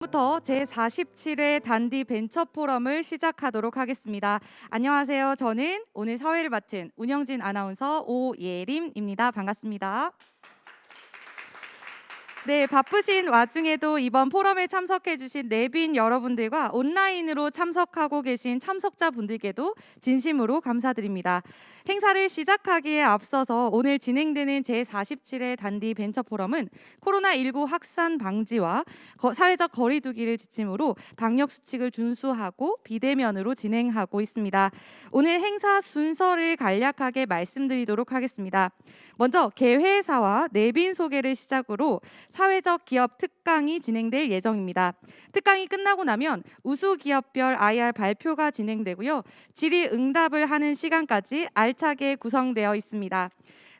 부터 제47회 단디 벤처 포럼을 시작하도록 하겠습니다. 안녕하세요. 저는 오늘 사회를 맡은 운영진 아나운서 오예림입니다. 반갑습니다. 네, 바쁘신 와중에도 이번 포럼에 참석해주신 내빈 여러분들과 온라인으로 참석하고 계신 참석자분들께도 진심으로 감사드립니다. 행사를 시작하기에 앞서서 오늘 진행되는 제47회 단디 벤처 포럼은 코로나19 확산 방지와 사회적 거리 두기를 지침으로 방역 수칙을 준수하고 비대면으로 진행하고 있습니다. 오늘 행사 순서를 간략하게 말씀드리도록 하겠습니다. 먼저 개회사와 내빈 소개를 시작으로 사회적 기업 특강이 진행될 예정입니다. 특강이 끝나고 나면 우수 기업별 IR 발표가 진행되고요. 질의응답을 하는 시간까지 알차게 구성되어 있습니다.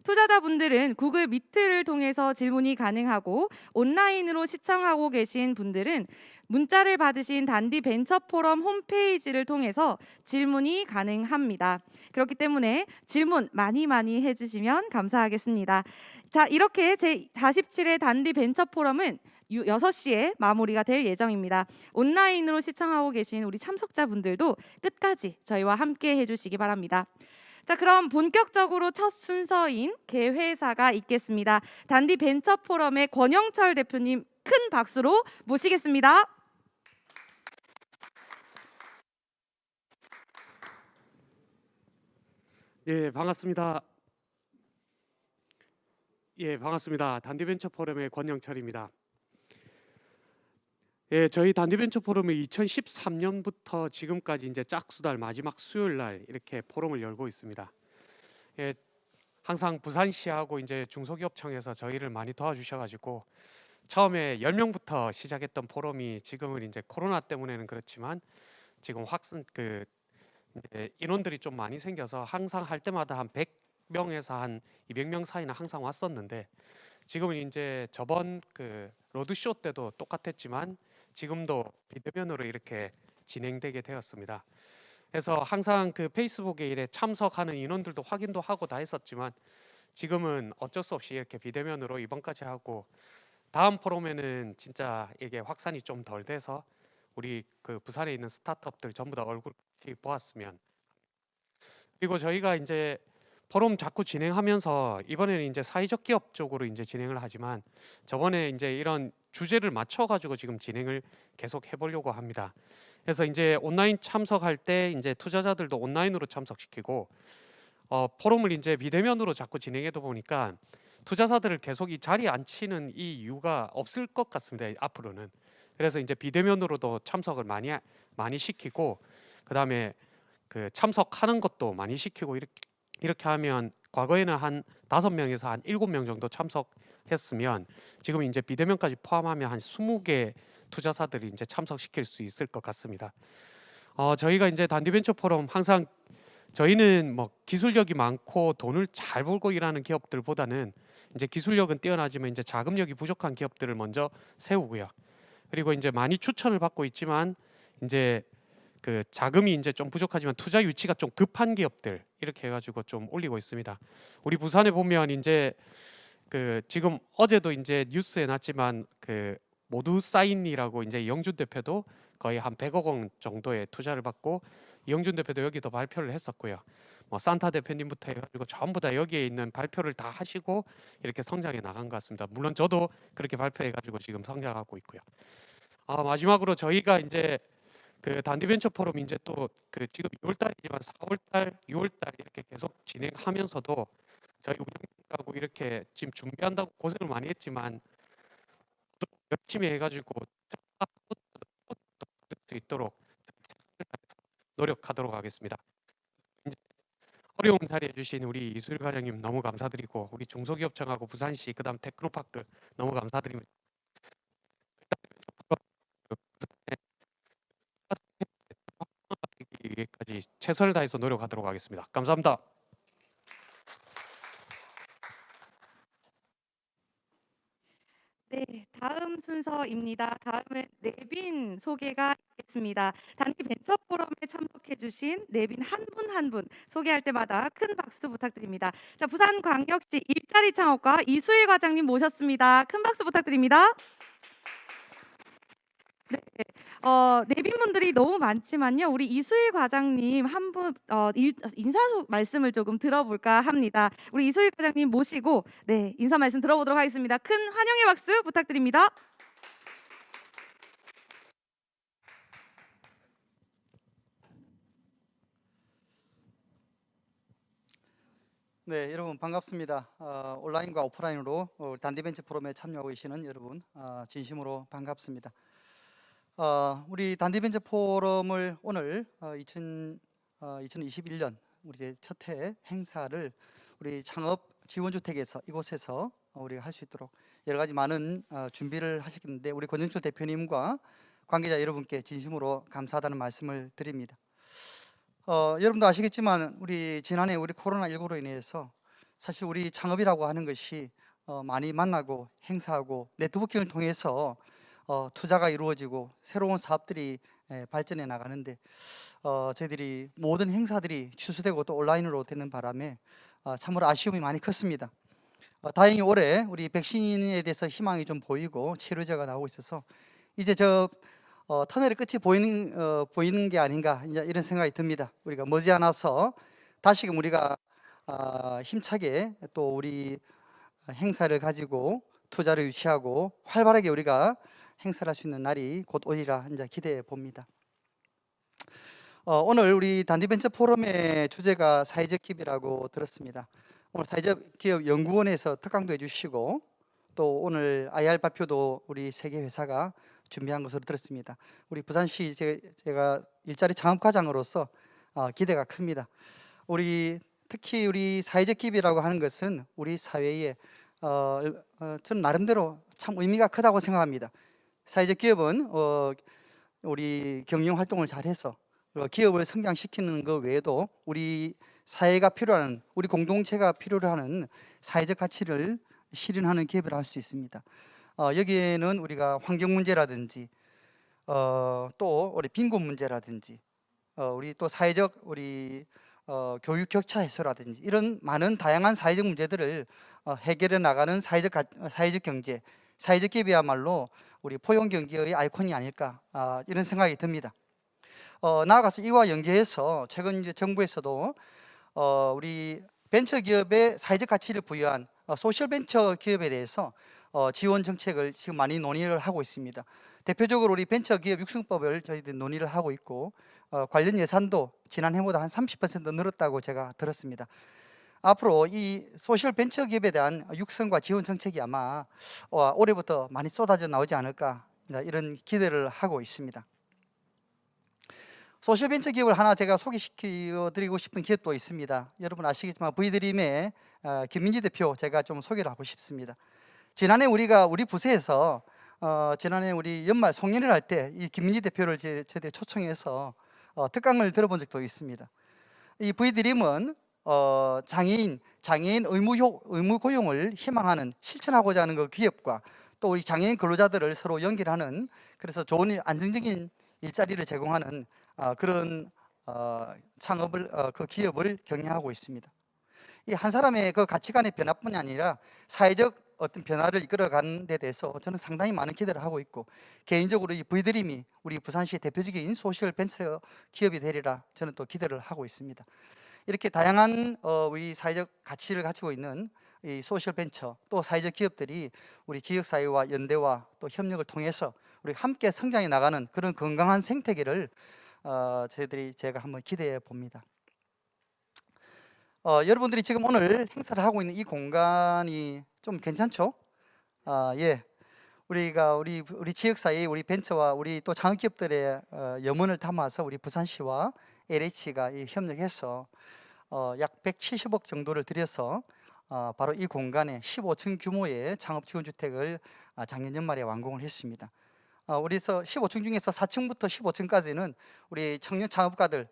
투자자분들은 구글 미트를 통해서 질문이 가능하고 온라인으로 시청하고 계신 분들은 문자를 받으신 단디 벤처 포럼 홈페이지를 통해서 질문이 가능합니다. 그렇기 때문에 질문 많이 해주시면 감사하겠습니다. 자, 이렇게 제47회 단디 벤처 포럼은 6시에 마무리가 될 예정입니다. 온라인으로 시청하고 계신 우리 참석자분들도 끝까지 저희와 함께 해주시기 바랍니다. 자, 그럼 본격적으로 첫 순서인 개회사가 있겠습니다. 단디 벤처 포럼의 권영철 대표님 큰 박수로 모시겠습니다. 예, 반갑습니다. 반갑습니다. 단디벤처 포럼의 권영철입니다. 저희 단디벤처 포럼은 2013년부터 지금까지 이제 짝수달 마지막 수요일 날 이렇게 포럼을 열고 있습니다. 항상 부산시하고 이제 중소기업청에서 저희를 많이 도와주셔가지고 처음에 10명부터 시작했던 포럼이 지금은 이제 코로나 때문에는 그렇지만 지금 인원들이 좀 많이 생겨서 항상 할 때마다 한 100명에서 한 200명 사이는 항상 왔었는데 지금은 이제 저번 로드쇼 때도 똑같았지만 지금도 비대면으로 이렇게 진행되게 되었습니다. 그래서 항상 페이스북에 이래 참석하는 인원들도 확인도 하고 다 했었지만 지금은 어쩔 수 없이 이렇게 비대면으로 이번까지 하고 다음 포럼에는 진짜 이게 확산이 좀 덜 돼서 우리 부산에 있는 스타트업들 전부 다 얼굴 보았으면. 그리고 저희가 이제 포럼 자꾸 진행하면서 이번에는 이제 사회적 기업 쪽으로 이제 진행을 하지만 저번에 이제 이런 주제를 맞춰가지고 지금 진행을 계속 해보려고 합니다. 그래서 이제 온라인 참석할 때 이제 투자자들도 온라인으로 참석시키고 포럼을 이제 비대면으로 자꾸 진행해도 보니까 투자자들을 계속 이 자리에 앉히는 이 이유가 없을 것 같습니다. 앞으로는. 그래서 이제 비대면으로도 참석을 많이 시키고 그다음에 참석하는 것도 많이 시키고 이렇게 하면 과거에는 한 5명에서 한 7명 정도 참석했으면 지금 이제 비대면까지 포함하면 한 20개 투자사들이 이제 참석시킬 수 있을 것 같습니다. 저희가 이제 단디벤처 포럼 항상 저희는 뭐 기술력이 많고 돈을 잘 벌고 일하는 기업들보다는 이제 기술력은 뛰어나지만 이제 자금력이 부족한 기업들을 먼저 세우고요. 그리고 이제 많이 추천을 받고 있지만 이제 자금이 이제 좀 부족하지만 투자 유치가 좀 급한 기업들 이렇게 해가지고 좀 올리고 있습니다. 우리 부산에 보면 이제 지금 어제도 이제 뉴스에 났지만 모두 사인이라고 이제 이영준 대표도 거의 한 100억 원 정도의 투자를 받고 이영준 대표도 여기도 발표를 했었고요. 뭐 산타 대표님부터 해가지고 전부 다 여기에 있는 발표를 다 하시고 이렇게 성장해 나간 것 같습니다. 물론 저도 그렇게 발표해가지고 지금 성장하고 있고요. 마지막으로 저희가 이제 단디벤처 포럼 이제 또 지금 6월달이지만 4월달, 6월달 이렇게 계속 진행하면서도 저희 운영하고 이렇게 지금 준비한다고 고생을 많이 했지만 또 열심히 해가지고 수 있도록 노력하도록 하겠습니다. 이제 어려운 자리에 주신 우리 이수일 과장님 너무 감사드리고 우리 중소기업청하고 부산시 그다음 테크노파크 너무 감사드립니다. 여기까지 최선을 다해서 노력하도록 하겠습니다. 감사합니다. 네, 다음 순서입니다. 다음은 내빈 소개가 있겠습니다. 단디 벤처 포럼에 참석해주신 내빈 한 분 한 분 소개할 때마다 큰 박수 부탁드립니다. 자, 부산광역시 일자리 창업과 이수일 과장님 모셨습니다. 큰 박수 부탁드립니다. 네, 내빈분들이 너무 많지만요. 우리 이수일 과장님 한 분 인사 말씀을 조금 들어볼까 합니다. 우리 이수일 과장님 모시고 네, 인사 말씀 들어보도록 하겠습니다. 큰 환영의 박수 부탁드립니다. 네, 여러분 반갑습니다. 온라인과 오프라인으로 단디벤처 포럼에 참여하고 계시는 여러분 진심으로 반갑습니다. 우리 단디벤처 포럼을 오늘 2021년 우리 이제 첫해 행사를 우리 창업 지원주택에서 이곳에서 우리가 할 수 있도록 여러 가지 많은 준비를 하셨는데 우리 권영철 대표님과 관계자 여러분께 진심으로 감사하다는 말씀을 드립니다. 여러분도 아시겠지만 우리 지난해 우리 코로나19로 인해서 사실 우리 창업이라고 하는 것이 많이 만나고 행사하고 네트워킹을 통해서 투자가 이루어지고 새로운 사업들이 발전해 나가는데 저희들이 모든 행사들이 취소되고 또 온라인으로 되는 바람에 참으로 아쉬움이 많이 컸습니다. 다행히 올해 우리 백신에 대해서 희망이 좀 보이고 치료제가 나오고 있어서 이제 터널의 끝이 보이는 게 아닌가 이제 이런 생각이 듭니다. 우리가 머지않아서 다시금 우리가 힘차게 또 우리 행사를 가지고 투자를 유치하고 활발하게 우리가 행사를 할 수 있는 날이 곧 오리라 이제 기대해 봅니다. 오늘 우리 단디벤처 포럼의 주제가 사회적 기업이라고 들었습니다. 오늘 사회적 기업 연구원에서 특강도 해주시고 또 오늘 IR 발표도 우리 세계 회사가 준비한 것으로 들었습니다. 우리 부산시 제가 일자리 창업과장으로서 기대가 큽니다. 특히 우리 사회적 기업이라고 하는 것은 우리 사회에 저는 나름대로 참 의미가 크다고 생각합니다. 사회적 기업은 우리 경영 활동을 잘해서 기업을 성장시키는 것 외에도 우리 사회가 필요한 우리 공동체가 필요로 하는 사회적 가치를 실현하는 기업이라 할 수 있습니다. 여기에는 우리가 환경 문제라든지 또 우리 빈곤 문제라든지 우리 또 사회적 우리 교육 격차 해소라든지 이런 많은 다양한 사회적 문제들을 해결해 나가는 사회적 경제, 사회적 기업이야말로 우리 포용 경제의 아이콘이 아닐까 이런 생각이 듭니다. 나아가서 이와 연계해서 최근 이제 정부에서도 우리 벤처 기업의 사회적 가치를 부여한 소셜 벤처 기업에 대해서 지원 정책을 지금 많이 논의를 하고 있습니다. 대표적으로 우리 벤처 기업 육성법을 저희들이 논의를 하고 있고 관련 예산도 지난해보다 한 30% 늘었다고 제가 들었습니다. 앞으로 이 소셜 벤처 기업에 대한 육성과 지원 정책이 아마 올해부터 많이 쏟아져 나오지 않을까 이런 기대를 하고 있습니다. 소셜 벤처 기업을 하나 제가 소개시켜 드리고 싶은 기업도 있습니다. 여러분 아시겠지만 V드림의 김민지 대표 제가 좀 소개를 하고 싶습니다. 지난해 우리 부서에서 지난해 우리 연말 송년회를 할 때 이 김민지 대표를 저희들이 초청해서 특강을 들어본 적도 있습니다. 이 V드림은 장애인 의무 고용을 희망하는 실천하고자 하는 그 기업과 또 우리 장애인 근로자들을 서로 연결하는 그래서 좋은 안정적인 일자리를 제공하는 그런 창업을 그 기업을 경영하고 있습니다. 이 한 사람의 그 가치관의 변화뿐이 아니라 사회적 어떤 변화를 이끌어가는 데 대해서 저는 상당히 많은 기대를 하고 있고 개인적으로 이 V드림이 우리 부산시의 대표적인 소셜 벤처 기업이 되리라 저는 또 기대를 하고 있습니다. 이렇게 다양한 우리 사회적 가치를 가지고 있는 이 소셜 벤처 또 사회적 기업들이 우리 지역사회와 연대와 또 협력을 통해서 우리 함께 성장해 나가는 그런 건강한 생태계를 제가 한번 기대해 봅니다. 여러분들이 지금 오늘 행사를 하고 있는 이 공간이 좀 괜찮죠? 예. 우리 지역사회 우리 벤처와 우리 또 창업기업들의 염원을 담아서 우리 부산시와 LH가 협력해서 약 170억 정도를 들여서 바로 이 공간에 15층 규모의 창업지원주택을 작년 연말에 완공을 했습니다. 우리서 15층 중에서 4층부터 15층까지는 우리 청년 창업가들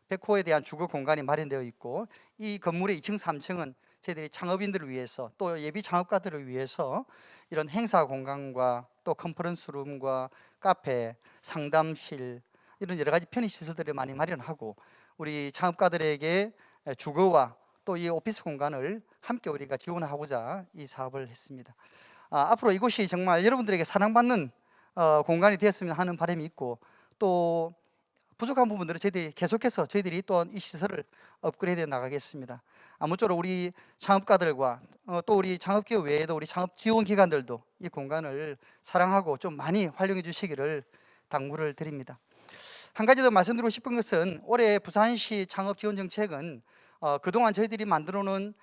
100호에 대한 주거 공간이 마련되어 있고 이 건물의 2층, 3층은 저희들이 창업인들을 위해서 또 예비 창업가들을 위해서 이런 행사 공간과 또 컨퍼런스룸과 카페, 상담실 이런 여러 가지 편의시설들을 많이 마련하고 우리 창업가들에게 주거와 또 이 오피스 공간을 함께 우리가 지원하고자 이 사업을 했습니다. 앞으로 이곳이 정말 여러분들에게 사랑받는 공간이 되었으면 하는 바람이 있고, 또 부족한 부분들은 저희들이 계속해서 저희들이 또 이 시설을 업그레이드 해 나가겠습니다. 아무쪼록 우리 창업가들과 또 우리 창업기업 외에도 우리 창업 지원 기관들도 이 공간을 사랑하고 좀 많이 활용해 주시기를 당부를 드립니다. 한 가지 더 말씀드리고 싶은 것은 올해 부산시 창업 지원 정책은 그동안 저희들이 만들어 놓은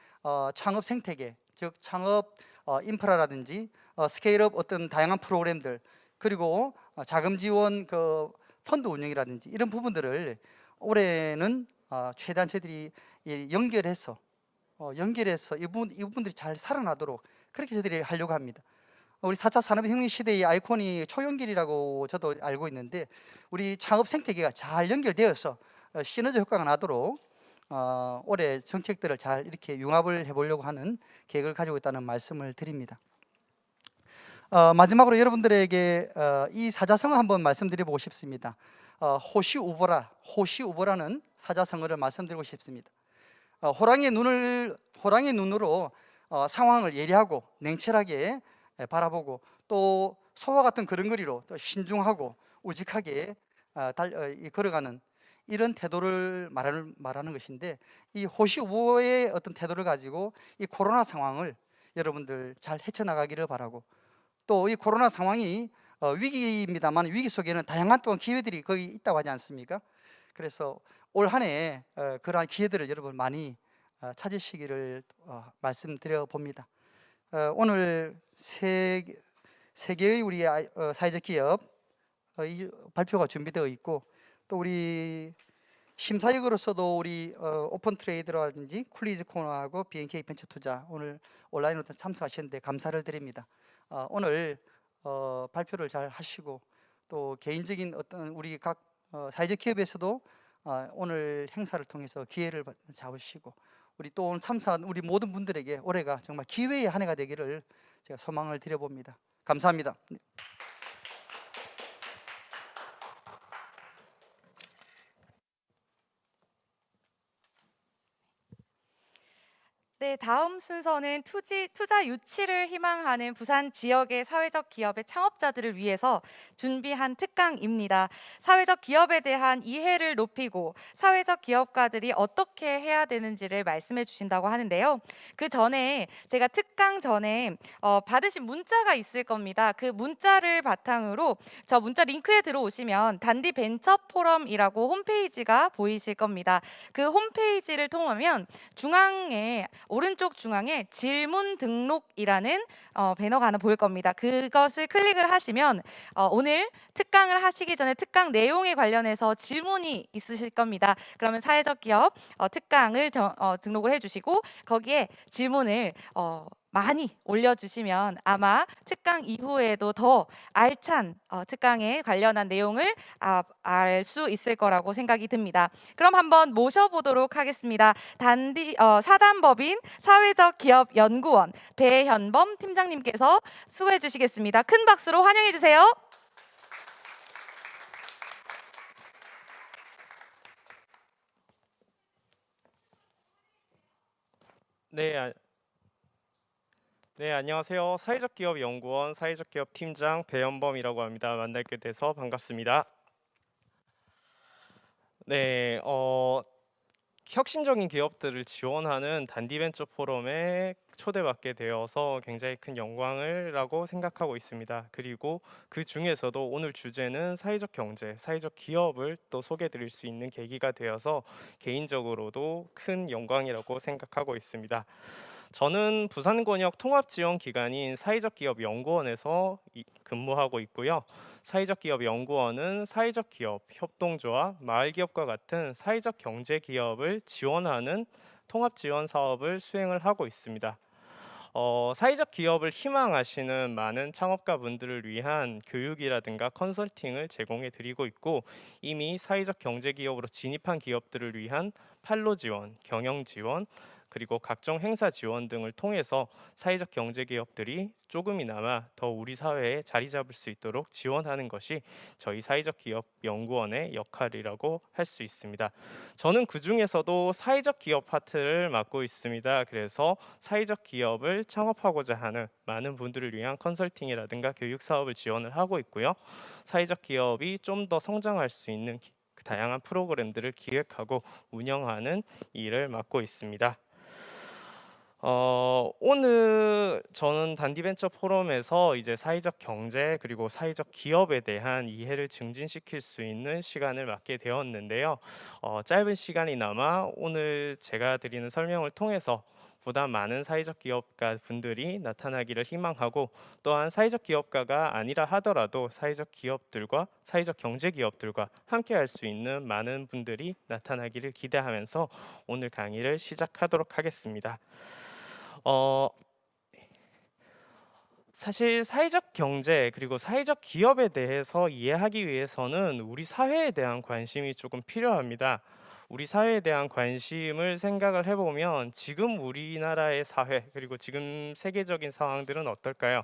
창업 생태계, 즉 창업 인프라라든지 스케일업 어떤 다양한 프로그램들, 그리고 자금 지원 그 펀드 운영이라든지 이런 부분들을 올해는 최대한 저희들이 연결해서 이 부분들이 잘 살아나도록 그렇게 저희들이 하려고 합니다. 우리 4차 산업혁명 시대의 아이콘이 초연결이라고 저도 알고 있는데, 우리 창업 생태계가 잘 연결되어서 시너지 효과가 나도록 올해 정책들을 잘 이렇게 융합을 해보려고 하는 계획을 가지고 있다는 말씀을 드립니다. 마지막으로 여러분들에게 이 사자성어 한번 말씀드려보고 싶습니다. 호시우보라는 사자성어를 말씀드리고 싶습니다. 호랑이의 눈으로 상황을 예리하고 냉철하게 바라보고, 또 소와 같은 걸음걸이로 또 신중하고 우직하게 걸어가는 이런 태도를 말하는 것인데, 이 호시우보의 어떤 태도를 가지고 이 코로나 상황을 여러분들 잘 헤쳐나가기를 바라고, 또 이 코로나 상황이 위기입니다만 위기 속에는 다양한 또 기회들이 거기 있다고 하지 않습니까? 그래서 올 한 해 그러한 기회들을 여러분 많이 찾으시기를 말씀드려 봅니다. 오늘 세 개의 우리 사회적 기업 이 발표가 준비되어 있고, 또 우리 심사역으로서도 우리 오픈 트레이드라든지 쿨리즈 코너하고 BNK 벤처 투자 오늘 온라인으로 참석하셨는데 감사를 드립니다. 오늘 발표를 잘 하시고, 또 개인적인 어떤 우리 각 사회적 기업에서도 오늘 행사를 통해서 기회를 잡으시고, 우리 또 오늘 참석한 우리 모든 분들에게 올해가 정말 기회의 한 해가 되기를 제가 소망을 드려봅니다. 감사합니다. 네, 다음 순서는 투자 유치를 희망하는 부산 지역의 사회적 기업의 창업자들을 위해서 준비한 특강입니다. 사회적 기업에 대한 이해를 높이고 사회적 기업가들이 어떻게 해야 되는지를 말씀해 주신다고 하는데요. 그 전에 제가 특강 전에 받으신 문자가 있을 겁니다. 그 문자를 바탕으로 저 문자 링크에 들어오시면 단디 벤처 포럼이라고 홈페이지가 보이실 겁니다. 그 홈페이지를 통하면 오른쪽 중앙에 질문 등록이라는 배너가 하나 보일 겁니다. 그것을 클릭을 하시면 오늘 특강을 하시기 전에 특강 내용에 관련해서 질문이 있으실 겁니다. 그러면 사회적 기업 특강을 등록을 해주시고 거기에 질문을 많이 올려주시면 아마 특강 이후에도 더 알찬 특강에 관련한 내용을 알 수 있을 거라고 생각이 듭니다. 그럼 한번 모셔보도록 하겠습니다. 사단법인 사회적 기업 연구원 배현범 팀장님께서 수고해 주시겠습니다. 큰 박수로 환영해 주세요. 네, 안녕하세요. 사회적 기업 연구원 사회적 기업 팀장 배현범이라고 합니다. 만나게 돼서 반갑습니다. 네, 혁신적인 기업들을 지원하는 단디벤처 포럼에 초대받게 되어서 굉장히 큰 영광이라고 생각하고 있습니다. 그리고 그 중에서도 오늘 주제는 사회적 경제, 사회적 기업을 또 소개드릴 수 있는 계기가 되어서 개인적으로도 큰 영광이라고 생각하고 있습니다. 저는 부산권역 통합지원기관인 사회적 기업 연구원에서 근무하고 있고요. 사회적 기업 연구원은 사회적 기업, 협동조합, 마을기업과 같은 사회적 경제 기업을 지원하는 통합지원 사업을 수행을 하고 있습니다. 사회적 기업을 희망하시는 많은 창업가 분들을 위한 교육이라든가 컨설팅을 제공해 드리고 있고, 이미 사회적 경제 기업으로 진입한 기업들을 위한 판로 지원, 경영 지원, 그리고 각종 행사 지원 등을 통해서 사회적 경제 기업들이 조금이나마 더 우리 사회에 자리 잡을 수 있도록 지원하는 것이 저희 사회적 기업 연구원의 역할이라고 할 수 있습니다. 저는 그 중에서도 사회적 기업 파트를 맡고 있습니다. 그래서 사회적 기업을 창업하고자 하는 많은 분들을 위한 컨설팅이라든가 교육 사업을 지원을 하고 있고요. 사회적 기업이 좀 더 성장할 수 있는 다양한 프로그램들을 기획하고 운영하는 일을 맡고 있습니다. 오늘 저는 단디벤처 포럼에서 이제 사회적 경제 그리고 사회적 기업에 대한 이해를 증진시킬 수 있는 시간을 맡게 되었는데요. 짧은 시간이나마 오늘 제가 드리는 설명을 통해서 보다 많은 사회적 기업가 분들이 나타나기를 희망하고, 또한 사회적 기업가가 아니라 하더라도 사회적 기업들과 사회적 경제 기업들과 함께 할 수 있는 많은 분들이 나타나기를 기대하면서 오늘 강의를 시작하도록 하겠습니다. 어, 사실 사회적 경제 그리고 사회적 기업에 대해서 이해하기 위해서는 우리 사회에 대한 관심이 조금 필요합니다. 우리 사회에 대한 관심을 생각을 해보면 지금 우리나라의 사회 그리고 지금 세계적인 상황들은 어떨까요?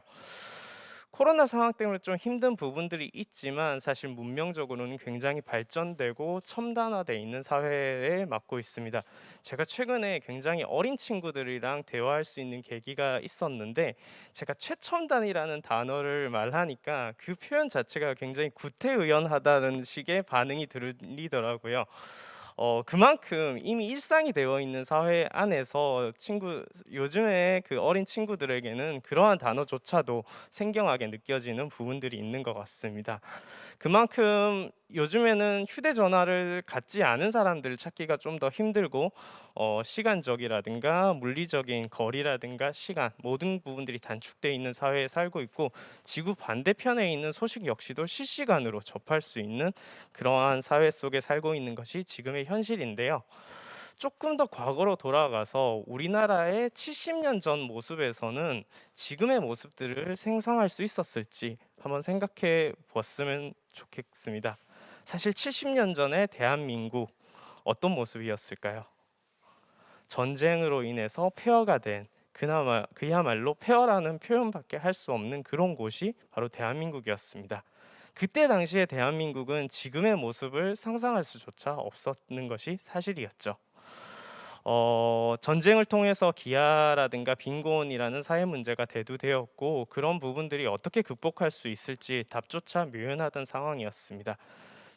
코로나 상황 때문에 좀 힘든 부분들이 있지만 사실 문명적으로는 굉장히 발전되고 첨단화돼 있는 사회에 맡고 있습니다. 제가 최근에 굉장히 어린 친구들이랑 대화할 수 있는 계기가 있었는데, 제가 최첨단이라는 단어를 말하니까 그 표현 자체가 굉장히 구태의연하다는 식의 반응이 들리더라고요. 그만큼 이미 일상이 되어 있는 사회 안에서 요즘에 그 어린 친구들에게는 그러한 단어조차도 생경하게 느껴지는 부분들이 있는 것 같습니다. 그만큼 요즘에는 휴대전화를 갖지 않은 사람들을 찾기가 좀 더 힘들고, 시간적이라든가 물리적인 거리라든가 시간, 모든 부분들이 단축되어 있는 사회에 살고 있고, 지구 반대편에 있는 소식 역시도 실시간으로 접할 수 있는 그러한 사회 속에 살고 있는 것이 지금의 현실인데요. 조금 더 과거로 돌아가서 우리나라의 70년 전 모습에서는 지금의 모습들을 생성할 수 있었을지 한번 생각해 봤으면 좋겠습니다. 사실 70년 전에 대한민국 어떤 모습이었을까요? 전쟁으로 인해서 폐허가 된, 그야말로 폐허라는 표현밖에 할 수 없는 그런 곳이 바로 대한민국이었습니다. 그때 당시에 대한민국은 지금의 모습을 상상할 수조차 없었는 것이 사실이었죠. 전쟁을 통해서 기아라든가 빈곤이라는 사회 문제가 대두되었고, 그런 부분들이 어떻게 극복할 수 있을지 답조차 묘연하던 상황이었습니다.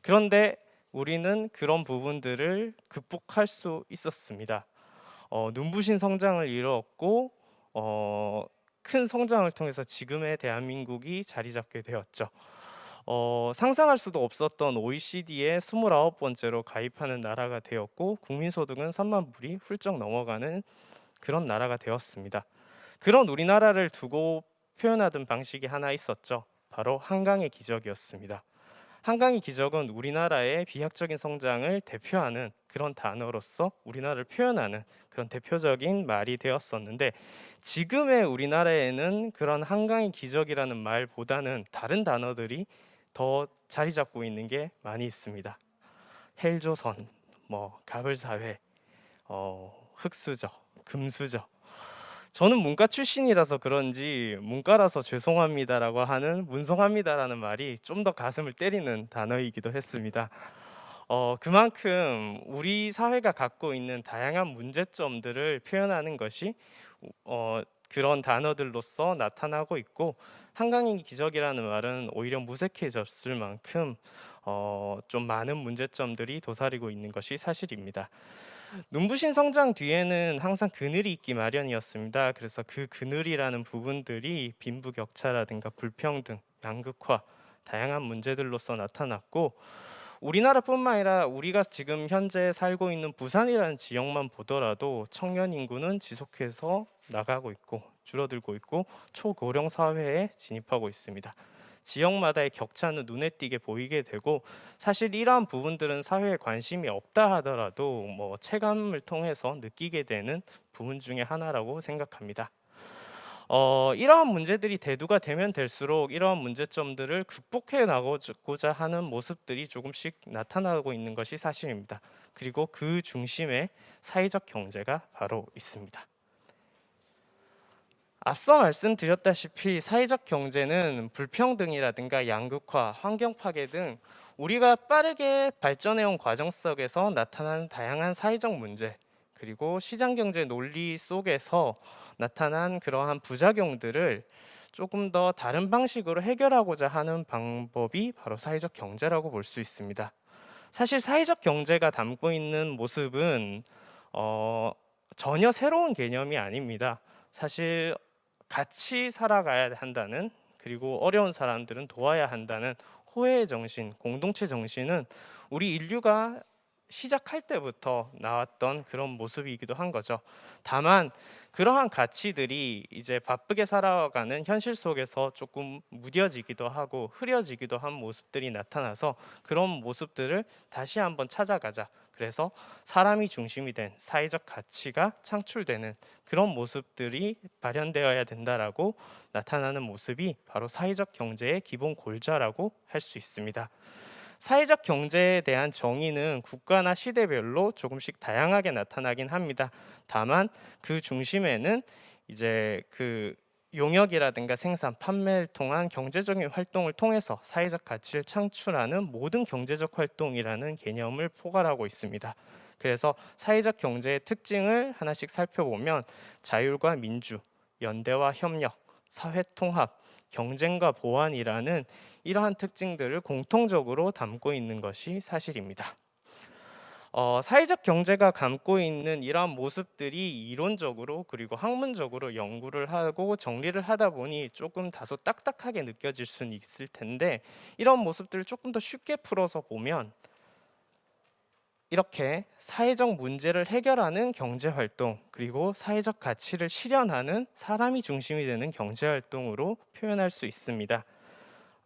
그런데 우리는 그런 부분들을 극복할 수 있었습니다. 눈부신 성장을 이루었고, 큰 성장을 통해서 지금의 대한민국이 자리 잡게 되었죠. 상상할 수도 없었던 OECD에 29번째로 가입하는 나라가 되었고, 국민소득은 3만 불이 훌쩍 넘어가는 그런 나라가 되었습니다. 그런 우리나라를 두고 표현하던 방식이 하나 있었죠. 바로 한강의 기적이었습니다. 한강의 기적은 우리나라의 비약적인 성장을 대표하는 그런 단어로서 우리나라를 표현하는 그런 대표적인 말이 되었었는데, 지금의 우리나라에는 그런 한강의 기적이라는 말보다는 다른 단어들이 더 자리 잡고 있는 게 많이 있습니다. 헬조선, 가불사회, 흑수저, 금수저. 저는 문과 출신이라서 그런지 문과라서 죄송합니다라고 하는 문송합니다라는 말이 좀 더 가슴을 때리는 단어이기도 했습니다. 그만큼 우리 사회가 갖고 있는 다양한 문제점들을 표현하는 것이 그런 단어들로서 나타나고 있고, 한강의 기적이라는 말은 오히려 무색해졌을 만큼 좀 많은 문제점들이 도사리고 있는 것이 사실입니다. 눈부신 성장 뒤에는 항상 그늘이 있기 마련이었습니다. 그래서 그 그늘이라는 부분들이 빈부격차라든가 불평등, 양극화, 다양한 문제들로서 나타났고, 우리나라뿐만 아니라 우리가 지금 현재 살고 있는 부산이라는 지역만 보더라도 청년 인구는 지속해서 나가고 있고 줄어들고 있고 초고령 사회에 진입하고 있습니다. 지역마다의 격차는 눈에 띄게 보이게 되고, 사실 이러한 부분들은 사회에 관심이 없다 하더라도 체감을 통해서 느끼게 되는 부분 중에 하나라고 생각합니다. 이러한 문제들이 대두가 되면 될수록 이러한 문제점들을 극복해 나가고자 하는 모습들이 조금씩 나타나고 있는 것이 사실입니다. 그리고 그 중심에 사회적 경제가 바로 있습니다. 앞서 말씀드렸다시피 사회적 경제는 불평등이라든가 양극화, 환경 파괴 등 우리가 빠르게 발전해온 과정 속에서 나타나는 다양한 사회적 문제, 그리고 시장 경제 논리 속에서 나타난 그러한 부작용들을 조금 더 다른 방식으로 해결하고자 하는 방법이 바로 사회적 경제라고 볼 수 있습니다. 사실 사회적 경제가 담고 있는 모습은 전혀 새로운 개념이 아닙니다. 사실 같이 살아가야 한다는, 그리고 어려운 사람들은 도와야 한다는 호혜의 정신, 공동체 정신은 우리 인류가 시작할 때부터 나왔던 그런 모습이기도 한 거죠. 다만 그러한 가치들이 이제 바쁘게 살아가는 현실 속에서 조금 무뎌지기도 하고 흐려지기도 한 모습들이 나타나서 그런 모습들을 다시 한번 찾아가자. 그래서 사람이 중심이 된 사회적 가치가 창출되는 그런 모습들이 발현되어야 된다라고 나타나는 모습이 바로 사회적 경제의 기본 골자라고 할 수 있습니다. 사회적 경제에 대한 정의는 국가나 시대별로 조금씩 다양하게 나타나긴 합니다. 다만 그 중심에는 이제 그 용역이라든가 생산, 판매를 통한 경제적인 활동을 통해서 사회적 가치를 창출하는 모든 경제적 활동이라는 개념을 포괄하고 있습니다. 그래서 사회적 경제의 특징을 하나씩 살펴보면 자율과 민주, 연대와 협력, 사회 통합, 경쟁과 보완이라는 이러한 특징들을 공통적으로 담고 있는 것이 사실입니다. 사회적 경제가 담고 있는 이러한 모습들이 이론적으로 그리고 학문적으로 연구를 하고 정리를 하다 보니 조금 다소 딱딱하게 느껴질 수는 있을 텐데, 이런 모습들을 조금 더 쉽게 풀어서 보면 이렇게 사회적 문제를 해결하는 경제활동, 그리고 사회적 가치를 실현하는 사람이 중심이 되는 경제활동으로 표현할 수 있습니다.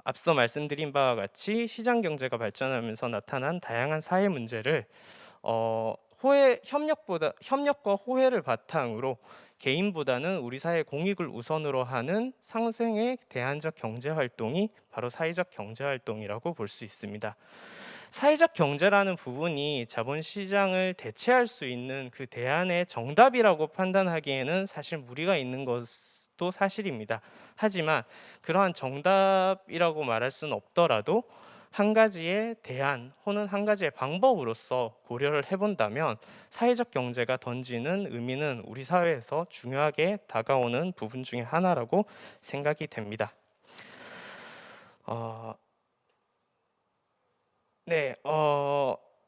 앞서 말씀드린 바와 같이 시장 경제가 발전하면서 나타난 다양한 사회 문제를 협력과 호혜를 바탕으로 개인보다는 우리 사회 공익을 우선으로 하는 상생의 대안적 경제 활동이 바로 사회적 경제 활동이라고 볼 수 있습니다. 사회적 경제라는 부분이 자본시장을 대체할 수 있는 그 대안의 정답이라고 판단하기에는 사실 무리가 있는 것도 사실입니다. 하지만 그러한 정답이라고 말할 수는 없더라도 한 가지의 대안 혹은 한 가지의 방법으로서 고려를 해본다면 사회적 경제가 던지는 의미는 우리 사회에서 중요하게 다가오는 부분 중에 하나라고 생각이 됩니다.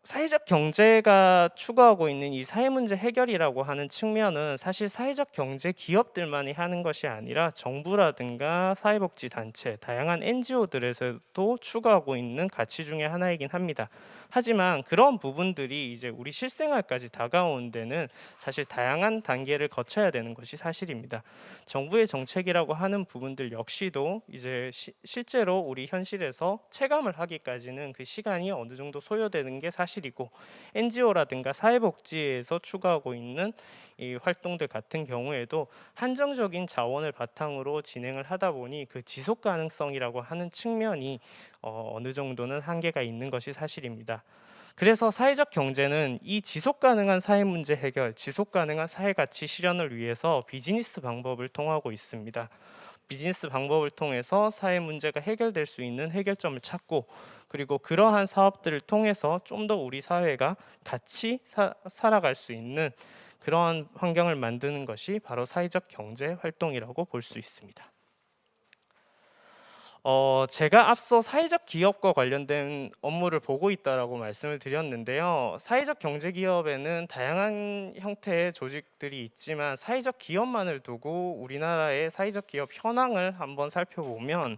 사회적 경제가 추구하고 있는 이 사회 문제 해결이라고 하는 측면은 사실 사회적 경제 기업들만이 하는 것이 아니라 정부라든가 사회복지단체, 다양한 NGO들에서도 추구하고 있는 가치 중에 하나이긴 합니다. 하지만 그런 부분들이 이제 우리 실생활까지 다가오는 데는 사실 다양한 단계를 거쳐야 되는 것이 사실입니다. 정부의 정책이라고 하는 부분들 역시도 이제 실제로 우리 현실에서 체감을 하기까지는 그 시간이 어느 정도 소요되는 게 사실이고, NGO라든가 사회복지에서 추구하고 있는 이 활동들 같은 경우에도 한정적인 자원을 바탕으로 진행을 하다 보니 그 지속 가능성이라고 하는 측면이 어느 정도는 한계가 있는 것이 사실입니다. 그래서 사회적 경제는 이 지속 가능한 사회 문제 해결, 지속 가능한 사회 가치 실현을 위해서 비즈니스 방법을 통하고 있습니다. 비즈니스 방법을 통해서 사회 문제가 해결될 수 있는 해결점을 찾고, 그리고 그러한 사업들을 통해서 좀 더 우리 사회가 같이 살아갈 수 있는 그러한 환경을 만드는 것이 바로 사회적 경제 활동이라고 볼 수 있습니다. 제가 앞서 사회적 기업과 관련된 업무를 보고 있다라고 말씀을 드렸는데요. 사회적 경제 기업에는 다양한 형태의 조직들이 있지만 사회적 기업만을 두고 우리나라의 사회적 기업 현황을 한번 살펴보면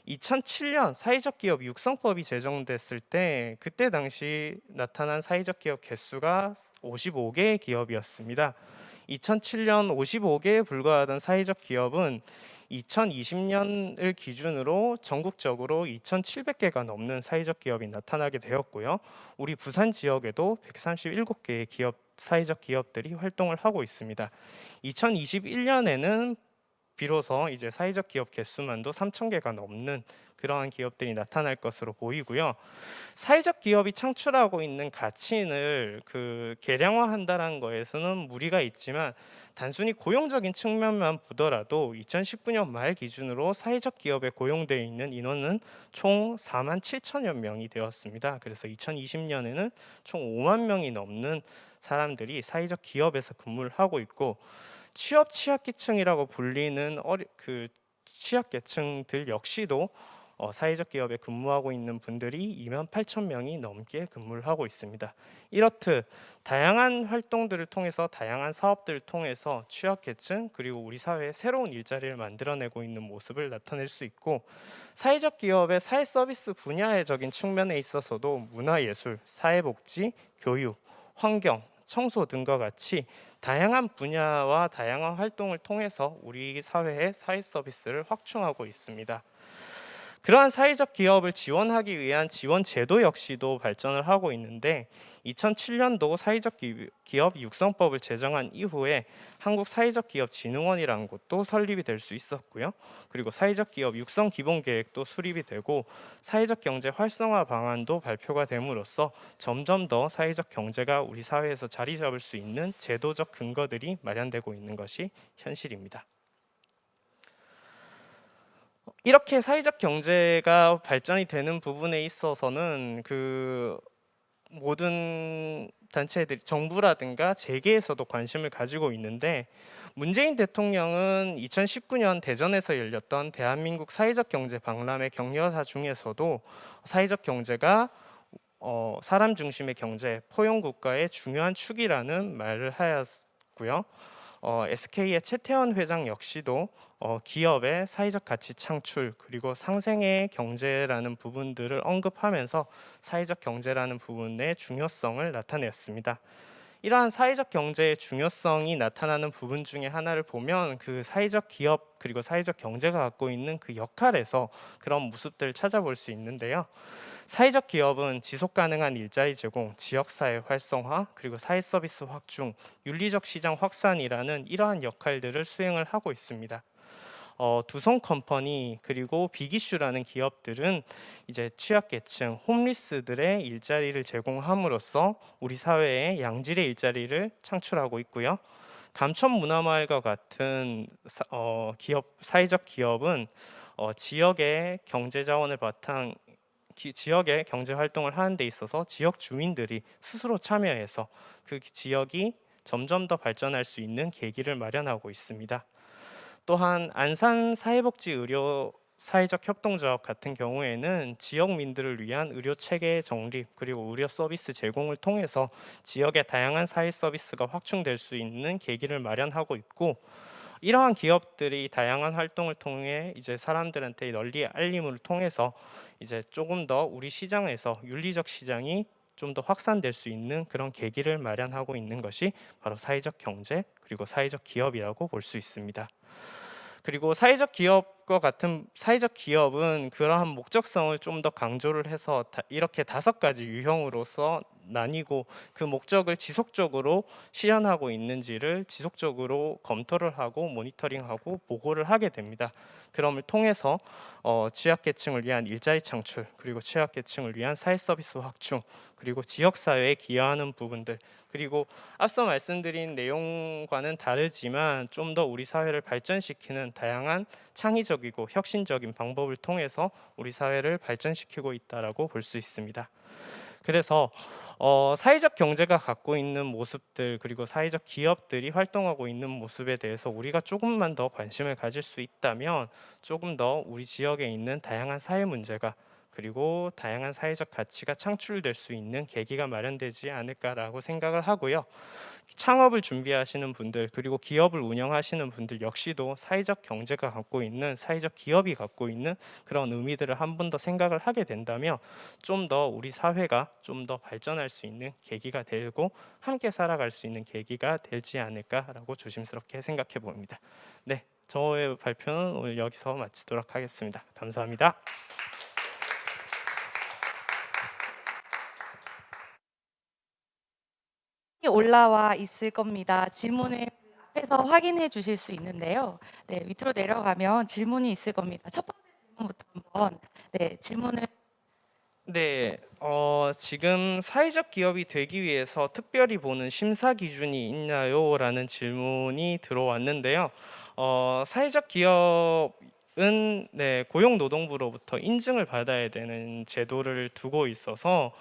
2007년 사회적 기업 육성법이 제정됐을 때 그때 당시 나타난 사회적 기업 개수가 55개의 기업이었습니다. 2007년 55개에 불과하던 사회적 기업은 2020년을 기준으로 전국적으로 2,700개가 넘는 사회적 기업이 나타나게 되었고요. 우리 부산 지역에도 137개의 사회적 기업들이 활동을 하고 있습니다. 2021년에는 비로소 이제 사회적 기업 개수만도 3,000개가 넘는 그러한 기업들이 나타날 것으로 보이고요. 사회적 기업이 창출하고 있는 가치를 계량화한다는 거에서는 무리가 있지만 단순히 고용적인 측면만 보더라도 2019년 말 기준으로 사회적 기업에 고용되어 있는 인원은 총 4만 7천여 명이 되었습니다. 그래서 2020년에는 총 5만 명이 넘는 사람들이 사회적 기업에서 근무를 하고 있고, 취약계층이라고 불리는 취약계층들 역시도 사회적 기업에 근무하고 있는 분들이 2만 8천 명이 넘게 근무를 하고 있습니다. 이렇듯 다양한 활동들을 통해서, 다양한 사업들을 통해서 취약계층 그리고 우리 사회에 새로운 일자리를 만들어내고 있는 모습을 나타낼 수 있고, 사회적 기업의 사회 서비스 분야적인 측면에 있어서도 문화예술, 사회복지, 교육, 환경, 청소 등과 같이 다양한 분야와 다양한 활동을 통해서 우리 사회의 사회 서비스를 확충하고 있습니다. 그러한 사회적 기업을 지원하기 위한 지원 제도 역시도 발전을 하고 있는데, 2007년도 사회적 기업 육성법을 제정한 이후에 한국 사회적 기업 진흥원이라는 곳도 설립이 될 수 있었고요. 그리고 사회적 기업 육성 기본 계획도 수립이 되고 사회적 경제 활성화 방안도 발표가 됨으로써 점점 더 사회적 경제가 우리 사회에서 자리 잡을 수 있는 제도적 근거들이 마련되고 있는 것이 현실입니다. 이렇게 사회적 경제가 발전이 되는 부분에 있어서는 모든 단체들이, 정부라든가 재계에서도 관심을 가지고 있는데, 문재인 대통령은 2019년 대전에서 열렸던 대한민국 사회적 경제 박람회 격려사 중에서도 사회적 경제가 사람 중심의 경제, 포용 국가의 중요한 축이라는 말을 하였고요. SK의 최태원 회장 역시도 기업의 사회적 가치 창출 그리고 상생의 경제라는 부분들을 언급하면서 사회적 경제라는 부분의 중요성을 나타냈습니다. 이러한 사회적 경제의 중요성이 나타나는 부분 중에 하나를 보면 그 사회적 기업 그리고 사회적 경제가 갖고 있는 그 역할에서 그런 모습들을 찾아볼 수 있는데요. 사회적 기업은 지속 가능한 일자리 제공, 지역사회 활성화, 그리고 사회 서비스 확충, 윤리적 시장 확산이라는 이러한 역할들을 수행을 하고 있습니다. 두성 컴퍼니 그리고 빅이슈라는 기업들은 이제 취약계층, 홈리스들의 일자리를 제공함으로써 우리 사회에 양질의 일자리를 창출하고 있고요. 감천문화마을과 같은 사회적 기업은 지역의 경제 자원을 지역의 경제 활동을 하는 데 있어서 지역 주민들이 스스로 참여해서 그 지역이 점점 더 발전할 수 있는 계기를 마련하고 있습니다. 또한 안산 사회복지의료 사회적 협동조합 같은 경우에는 지역민들을 위한 의료 체계 정립 그리고 의료 서비스 제공을 통해서 지역의 다양한 사회 서비스가 확충될 수 있는 계기를 마련하고 있고, 이러한 기업들이 다양한 활동을 통해 이제 사람들한테 널리 알림을 통해서 이제 조금 더 우리 시장에서 윤리적 시장이 좀 더 확산될 수 있는 그런 계기를 마련하고 있는 것이 바로 사회적 경제 그리고 사회적 기업이라고 볼 수 있습니다. 그리고 사회적 기업은 그러한 목적성을 좀 더 강조를 해서 이렇게 5가지 유형으로서 나뉘고 그 목적을 지속적으로 실현하고 있는지를 지속적으로 검토를 하고 모니터링하고 보고를 하게 됩니다. 그럼을 통해서 취약계층을 위한 일자리 창출, 그리고 취약계층을 위한 사회 서비스 확충, 그리고 지역사회에 기여하는 부분들, 그리고 앞서 말씀드린 내용과는 다르지만 좀 더 우리 사회를 발전시키는 다양한 창의적이고 혁신적인 방법을 통해서 우리 사회를 발전시키고 있다라고 볼 수 있습니다. 그래서 사회적 경제가 갖고 있는 모습들 그리고 사회적 기업들이 활동하고 있는 모습에 대해서 우리가 조금만 더 관심을 가질 수 있다면 조금 더 우리 지역에 있는 다양한 사회 문제가 그리고 다양한 사회적 가치가 창출될 수 있는 계기가 마련되지 않을까라고 생각을 하고요. 창업을 준비하시는 분들 그리고 기업을 운영하시는 분들 역시도 사회적 경제가 갖고 있는 사회적 기업이 갖고 있는 그런 의미들을 한 번 더 생각을 하게 된다면 좀 더 우리 사회가 좀 더 발전할 수 있는 계기가 되고 함께 살아갈 수 있는 계기가 되지 않을까라고 조심스럽게 생각해 봅니다. 네, 저의 발표는 오늘 여기서 마치도록 하겠습니다. 감사합니다. 올라와 있을 겁니다. 질문을 앞에서 확인해 주실 수 있는데요. 네, 밑으로 내려가면 질문이 있을 겁니다. 첫 번째 질문부터 한번 질문을 네, 지금 사회적 기업이 되기 위해서 특별히 보는 심사 기준이 있나요? 라는 질문이 들어왔는데요. 사회적 기업은 고용노동부로부터 인증을 받아야 되는 제도를 두고 있어서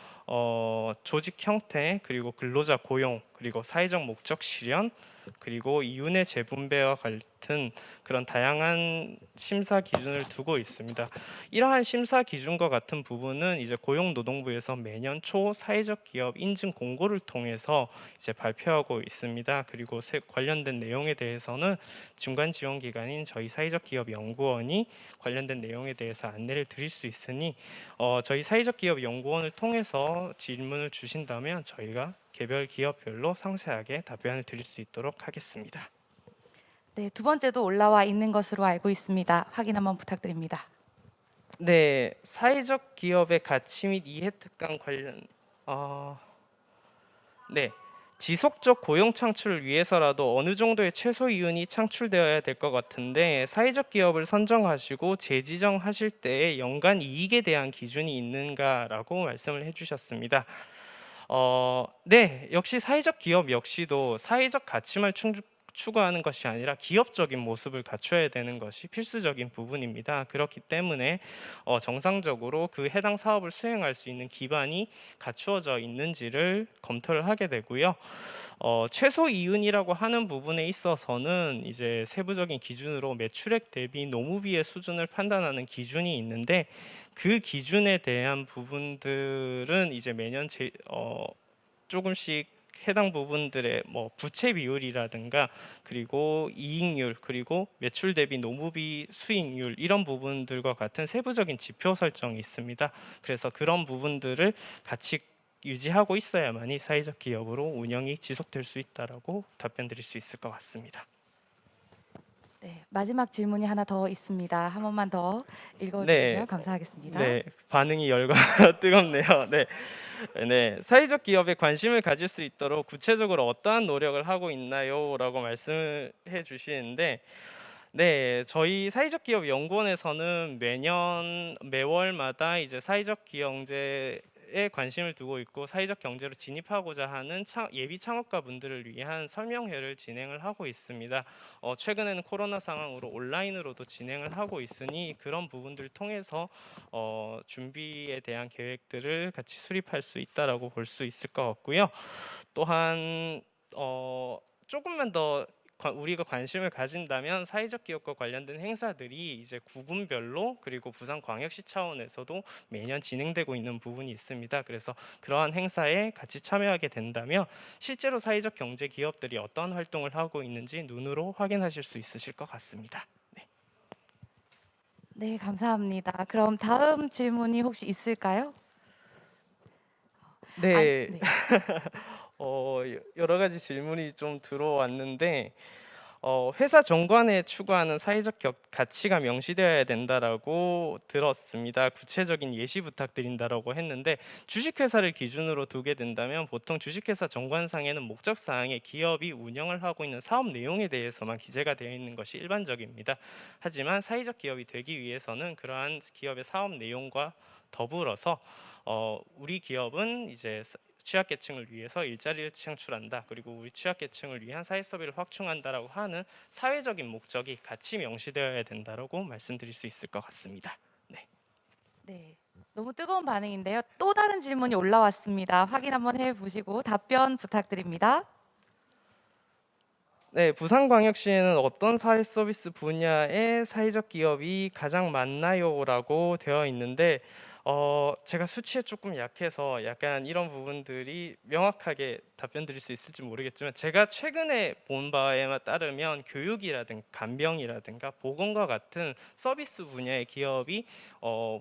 조직 형태, 그리고 근로자 고용, 그리고 사회적 목적 실현, 그리고 이윤의 재분배와 같은 그런 다양한 심사 기준을 두고 있습니다. 이러한 심사 기준과 같은 부분은 이제 고용노동부에서 매년 초 사회적 기업 인증 공고를 통해서 이제 발표하고 있습니다. 그리고 관련된 내용에 대해서는 중간 지원 기관인 저희 사회적 기업 연구원이 관련된 내용에 대해서 안내를 드릴 수 있으니 저희 사회적 기업 연구원을 통해서 질문을 주신다면 저희가 개별 기업별로 상세하게 답변을 드릴 수 있도록 하겠습니다. 네, 두 번째도 올라와 있는 것으로 알고 있습니다. 확인 한번 부탁드립니다. 네, 사회적 기업의 가치 및 이해 특강 관련 네, 지속적 고용 창출을 위해서라도 어느 정도의 최소 이윤이 창출되어야 될 것 같은데 사회적 기업을 선정하시고 재지정하실 때 연간 이익에 대한 기준이 있는가라고 말씀을 해주셨습니다. 네, 역시 사회적 기업 역시도 사회적 가치만 추구하는 것이 아니라 기업적인 모습을 갖춰야 되는 것이 필수적인 부분입니다. 그렇기 때문에 정상적으로 그 해당 사업을 수행할 수 있는 기반이 갖추어져 있는지를 검토를 하게 되고요. 최소 이윤이라고 하는 부분에 있어서는 이제 세부적인 기준으로 매출액 대비 노무비의 수준을 판단하는 기준이 있는데 그 기준에 대한 부분들은 이제 매년 조금씩 해당 부분들의 뭐 부채 비율이라든가 그리고 이익률 그리고 매출 대비 노무비 수익률 이런 부분들과 같은 세부적인 지표 설정이 있습니다. 그래서 그런 부분들을 같이 유지하고 있어야만이 사회적 기업으로 운영이 지속될 수 있다라고 답변 드릴 수 있을 것 같습니다. 네, 마지막 질문이 하나 더 있습니다. 한 번만 더 읽어주시면 네. 감사하겠습니다. 네, 반응이 열과 뜨겁네요. 네. 네, 사회적 기업에 관심을 가질 수 있도록 구체적으로 어떠한 노력을 하고 있나요?라고 말씀해 주시는데, 네, 저희 사회적 기업 연구원에서는 매월마다 이제 사회적 경제에 관심을 두고 있고 사회적 경제로 진입하고자 하는 예비 창업가 분들을 위한 설명회를 진행을 하고 있습니다. 최근에는 코로나 상황으로 온라인으로도 진행을 하고 있으니 그런 부분들을 통해서 준비에 대한 계획들을 같이 수립할 수 있다라고 볼 수 있을 것 같고요. 또한 조금만 더 우리가 관심을 가진다면 사회적 기업과 관련된 행사들이 이제 구군별로 그리고 부산광역시 차원에서도 매년 진행되고 있는 부분이 있습니다. 그래서 그러한 행사에 같이 참여하게 된다면 실제로 사회적 경제 기업들이 어떤 활동을 하고 있는지 눈으로 확인하실 수 있으실 것 같습니다. 네, 감사합니다. 그럼 다음 질문이 혹시 있을까요? 네, 네. 여러 가지 질문이 좀 들어왔는데 회사 정관에 추구하는 사회적 가치가 명시되어야 된다라고 들었습니다. 구체적인 예시 부탁드린다라고 했는데 주식회사를 기준으로 두게 된다면 보통 주식회사 정관상에는 목적사항에 기업이 운영을 하고 있는 사업 내용에 대해서만 기재가 되어 있는 것이 일반적입니다. 하지만 사회적 기업이 되기 위해서는 그러한 기업의 사업 내용과 더불어서 우리 기업은 이제 취약계층을 위해서 일자리를 창출한다. 그리고 우리 취약계층을 위한 사회 서비스를 확충한다라고 하는 사회적인 목적이 같이 명시되어야 된다라고 말씀드릴 수 있을 것 같습니다. 네, 너무 뜨거운 반응인데요. 또 다른 질문이 올라왔습니다. 확인 한번 해보시고 답변 부탁드립니다. 네, 부산광역시에는 어떤 사회 서비스 분야의 사회적 기업이 가장 많나요?라고 되어 있는데 제가 수치에 조금 약해서 약간 이런 부분들이 명확하게 답변 드릴 수 있을지 모르겠지만 제가 최근에 본 바에 따르면 교육이라든가 간병이라든가 보건과 같은 서비스 분야의 기업이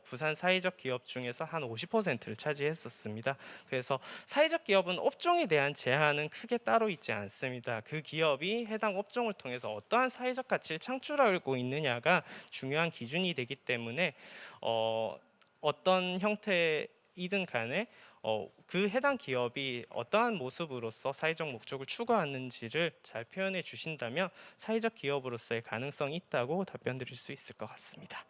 부산 사회적 기업 중에서 한 50%를 차지했었습니다. 그래서 사회적 기업은 업종에 대한 제한은 크게 따로 있지 않습니다. 그 기업이 해당 업종을 통해서 어떠한 사회적 가치를 창출하고 있느냐가 중요한 기준이 되기 때문에 어떤 형태이든 간에 그 해당 기업이 어떠한 모습으로서 사회적 목적을 추구하는지를 잘 표현해 주신다면 사회적 기업으로서의 가능성이 있다고 답변 드릴 수 있을 것 같습니다.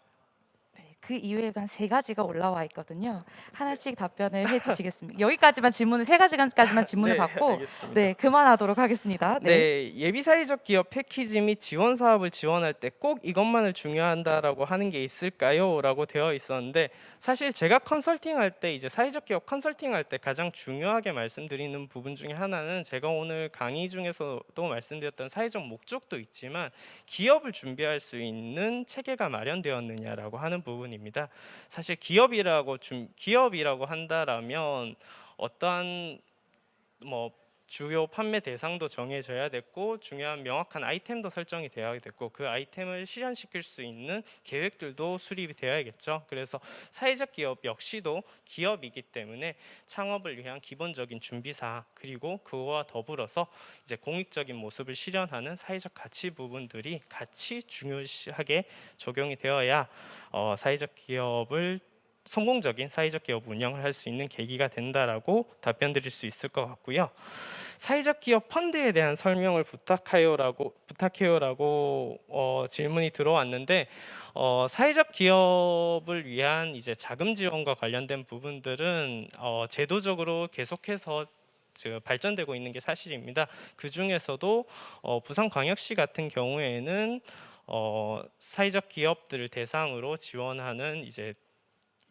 네, 그 이외에도 한 세 가지가 올라와 있거든요. 하나씩 답변을 해주시겠습니다. 여기까지만 질문을 세 가지까지만 질문을 네, 받고 알겠습니다. 네 그만하도록 하겠습니다. 네. 네, 예비 사회적 기업 패키지 및 지원 사업을 지원할 때 꼭 이것만을 중요한다라고 하는 게 있을까요?라고 되어 있었는데 사실 제가 컨설팅할 때 이제 사회적 기업 컨설팅할 때 가장 중요하게 말씀드리는 부분 중에 하나는 제가 오늘 강의 중에서도 말씀드렸던 사회적 목적도 있지만 기업을 준비할 수 있는 체계가 마련되었느냐라고 하는 부분입니다. 사실 기업이라고 한다라면 어떠한 뭐 주요 판매 대상도 정해져야 됐고 중요한 명확한 아이템도 설정이 되어야 됐고 그 아이템을 실현시킬 수 있는 계획들도 수립이 되어야겠죠. 그래서 사회적 기업 역시도 기업이기 때문에 창업을 위한 기본적인 준비사항 그리고 그와 더불어서 이제 공익적인 모습을 실현하는 사회적 가치 부분들이 같이 중요하게 적용이 되어야 사회적 기업을 성공적인 사회적 기업 운영을 할 수 있는 계기가 된다라고 답변 드릴 수 있을 것 같고요. 사회적 기업 펀드에 대한 설명을 부탁해요라고 질문이 들어왔는데 사회적 기업을 위한 이제 자금 지원과 관련된 부분들은 제도적으로 계속해서 발전되고 있는 게 사실입니다. 그 중에서도 부산광역시 같은 경우에는 사회적 기업들을 대상으로 지원하는 이제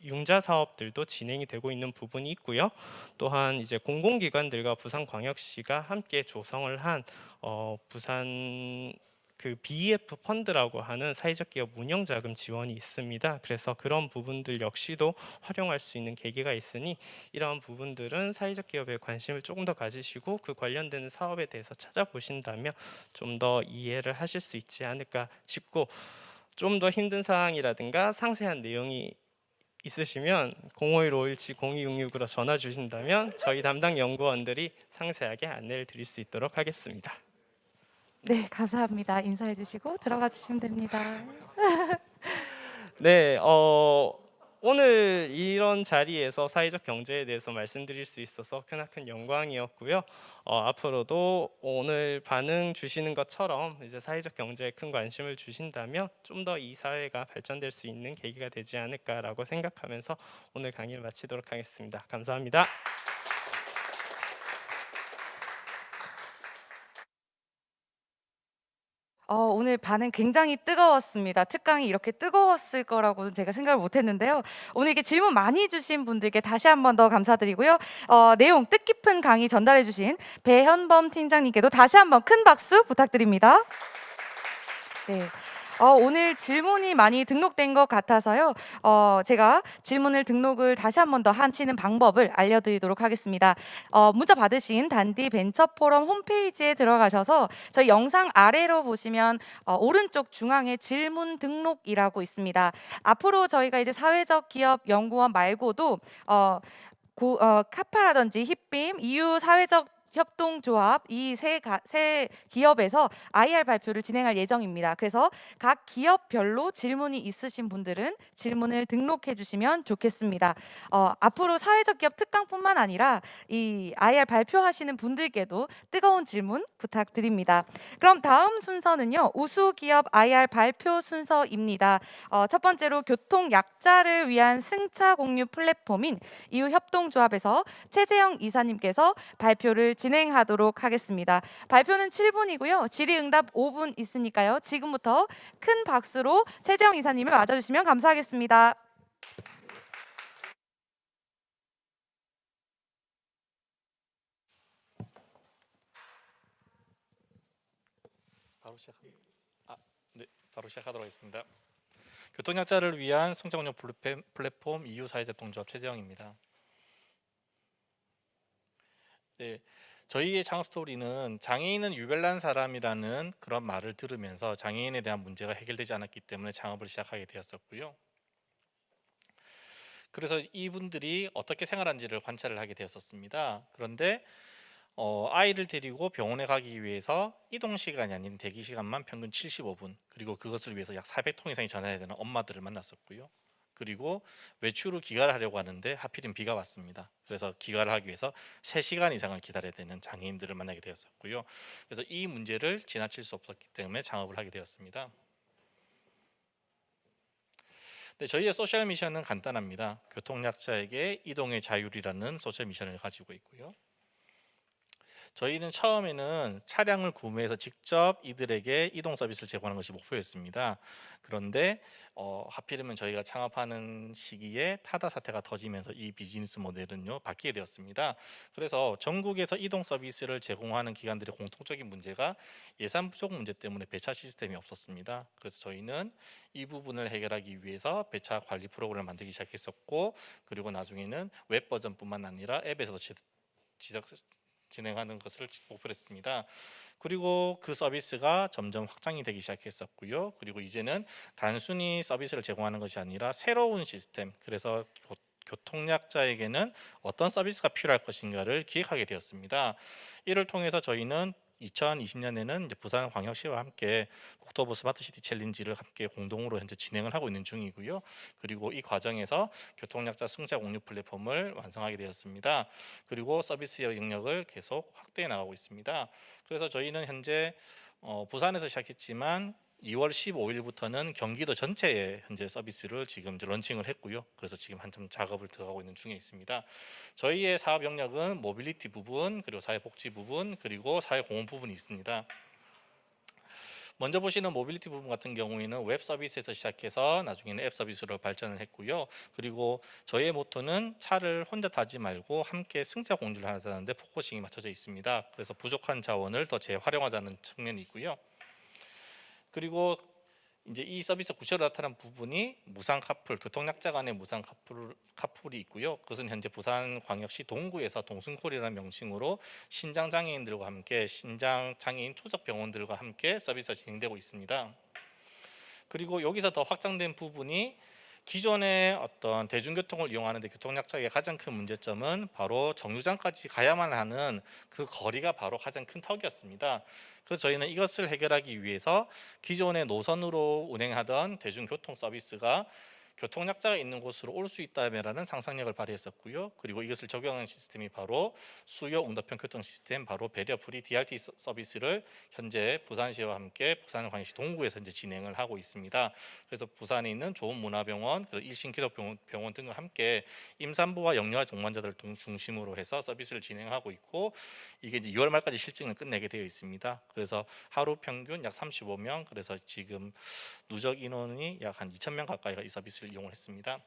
융자 사업들도 진행이 되고 있는 부분이 있고요. 또한 이제 공공기관들과 부산광역시가 함께 조성을 한 부산 그 BEF 펀드라고 하는 사회적 기업 운영 자금 지원이 있습니다. 그래서 그런 부분들 역시도 활용할 수 있는 계기가 있으니 이러한 부분들은 사회적 기업에 관심을 조금 더 가지시고 그 관련된 사업에 대해서 찾아보신다면 좀 더 이해를 하실 수 있지 않을까 싶고 좀 더 힘든 사항이라든가 상세한 내용이 있으시면 051-517-0266으로 전화 주신다면 저희 담당 연구원들이 상세하게 안내를 드릴 수 있도록 하겠습니다. 네, 감사합니다. 인사해 주시고 들어가 주시면 됩니다. 네, 오늘 이런 자리에서 사회적 경제에 대해서 말씀드릴 수 있어서 크나큰 영광이었고요. 앞으로도 오늘 반응 주시는 것처럼 이제 사회적 경제에 큰 관심을 주신다면 좀 더 이 사회가 발전될 수 있는 계기가 되지 않을까라고 생각하면서 오늘 강의를 마치도록 하겠습니다. 감사합니다. 오늘 반응 굉장히 뜨거웠습니다. 특강이 이렇게 뜨거웠을 거라고는 제가 생각을 못했는데요. 오늘 이렇게 질문 많이 주신 분들께 다시 한 번 더 감사드리고요. 내용 뜻깊은 강의 전달해 주신 배현범 팀장님께도 다시 한 번 큰 박수 부탁드립니다. 네. 오늘 질문이 많이 등록된 것 같아서요. 제가 질문을 등록을 다시 한 번 더 하시는 방법을 알려드리도록 하겠습니다. 문자 받으신 단디 벤처 포럼 홈페이지에 들어가셔서 저희 영상 아래로 보시면 오른쪽 중앙에 질문 등록이라고 있습니다. 앞으로 저희가 이제 사회적 기업 연구원 말고도 카파라든지 힙빔, EU 사회적 협동조합 이 세 기업에서 IR 발표를 진행할 예정입니다. 그래서 각 기업별로 질문이 있으신 분들은 질문을 등록해 주시면 좋겠습니다. 앞으로 사회적 기업 특강뿐만 아니라 이 IR 발표하시는 분들께도 뜨거운 질문 부탁드립니다. 그럼 다음 순서는요. 우수 기업 IR 발표 순서입니다. 첫 번째로 교통 약자를 위한 승차 공유 플랫폼인 EU 협동조합에서 최재영 이사님께서 발표를 진행하도록 하겠습니다. 발표는 7분이고요. 질의응답 5분 있으니까요. 지금부터 큰 박수로 최재영 이사님을 맞아주시면 감사하겠습니다. 바로 시작하도록 하겠습니다. 교통약자를 위한 승차운영 플랫폼 EU 사회협동조합 최재영입니다. 네, 저희의 창업 스토리는 장애인은 유별난 사람이라는 그런 말을 들으면서 장애인에 대한 문제가 해결되지 않았기 때문에 창업을 시작하게 되었었고요. 그래서 이분들이 어떻게 생활하는지를 관찰을 하게 되었었습니다. 그런데 아이를 데리고 병원에 가기 위해서 이동 시간이 아닌 대기 시간만 평균 75분, 그리고 그것을 위해서 약 400통 이상이 전화해야 되는 엄마들을 만났었고요. 그리고 외출 후 귀가를 하려고 하는데 하필이면 비가 왔습니다. 그래서 귀가를 하기 위해서 3시간 이상을 기다려야 되는 장애인들을 만나게 되었었고요. 그래서 이 문제를 지나칠 수 없었기 때문에 창업을 하게 되었습니다. 네, 저희의 소셜 미션은 간단합니다. 교통약자에게 이동의 자율이라는 소셜 미션을 가지고 있고요. 저희는 처음에는 차량을 구매해서 직접 이들에게 이동 서비스를 제공하는 것이 목표였습니다. 그런데 하필이면 저희가 창업하는 시기에 타다 사태가 터지면서 이 비즈니스 모델은요 바뀌게 되었습니다. 그래서 전국에서 이동 서비스를 제공하는 기관들의 공통적인 문제가 예산 부족 문제 때문에 배차 시스템이 없었습니다. 그래서 저희는 이 부분을 해결하기 위해서 배차 관리 프로그램을 만들기 시작했었고, 그리고 나중에는 웹 버전뿐만 아니라 앱에서도 진행하는 것을 목표로 했습니다. 그리고 그 서비스가 점점 확장이 되기 시작했었고요. 그리고 이제는 단순히 서비스를 제공하는 것이 아니라 새로운 시스템, 그래서 교통약자에게는 어떤 서비스가 필요할 것인가를 기획하게 되었습니다. 이를 통해서 저희는 2020년에는 이제 부산광역시와 함께 국토부 스마트시티 챌린지를 함께 공동으로 현재 진행을 하고 있는 중이고요. 그리고 이 과정에서 교통약자 승자 공유 플랫폼을 완성하게 되었습니다. 그리고 서비스 영역을 계속 확대해 나가고 있습니다. 그래서 저희는 현재 부산에서 시작했지만 2월 15일부터는 경기도 전체에 현재 서비스를 지금 이제 런칭을 했고요. 그래서 지금 한참 작업을 들어가고 있는 중에 있습니다. 저희의 사업 영역은 모빌리티 부분, 그리고 사회복지 부분, 그리고 사회공헌 부분이 있습니다. 먼저 보시는 모빌리티 부분 같은 경우에는 웹 서비스에서 시작해서 나중에는 앱 서비스로 발전을 했고요. 그리고 저희의 모토는 차를 혼자 타지 말고 함께 승차 공유를 하자는데 포커싱이 맞춰져 있습니다. 그래서 부족한 자원을 더 재활용하자는 측면이 있고요. 그리고 이제 이 서비스 구체로 나타난 부분이 무상 카풀, 교통약자 간의 무상 카풀이 있고요. 그것은 현재 부산광역시 동구에서 동승콜이라는 명칭으로 신장 장애인들과 함께 신장 장애인 투석 병원들과 함께 서비스가 진행되고 있습니다. 그리고 여기서 더 확장된 부분이 기존의 어떤 대중교통을 이용하는데 교통약자의 가장 큰 문제점은 바로 정류장까지 가야만 하는 그 거리가 바로 가장 큰 턱이었습니다. 그래서 저희는 이것을 해결하기 위해서 기존의 노선으로 운행하던 대중교통 서비스가 교통약자가 있는 곳으로 올 수 있다면라는 상상력을 발휘했었고요. 그리고 이것을 적용하는 시스템이 바로 수요 응답형 교통 시스템, 바로 배려 프리 DRT 서비스를 현재 부산시와 함께 부산광역시 동구에서 현재 진행을 하고 있습니다. 그래서 부산에 있는 좋은문화병원, 그리고 일신기독병원 등과 함께 임산부와 영유아 동반자들을 중심으로 해서 서비스를 진행하고 있고, 이게 이제 2월 말까지 실증을 끝내게 되어 있습니다. 그래서 하루 평균 약 35명, 그래서 지금 누적 인원이 약 한 2,000명 가까이가 이 서비스를 이용을 했습니다.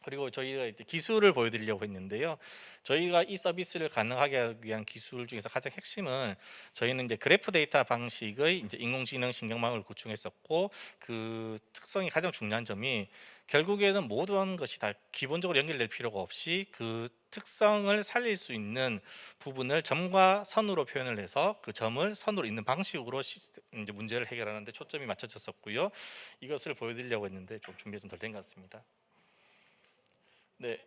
그리고 저희가 이제 기술을 보여드리려고 했는데요. 저희가 이 서비스를 가능하게 하기 위한 기술 중에서 가장 핵심은 저희는 이제 그래프 데이터 방식의 이제 인공지능 신경망을 구축했었고, 그 특성이 가장 중요한 점이 결국에는 모든 것이 다 기본적으로 연결될 필요가 없이 그 특성을 살릴 수 있는 부분을 점과 선으로 표현을 해서 그 점을 선으로 잇는 방식으로 이제 문제를 해결하는 데 초점이 맞춰졌었고요. 이것을 보여드리려고 했는데 좀 준비가 좀 덜 된 것 같습니다. 네.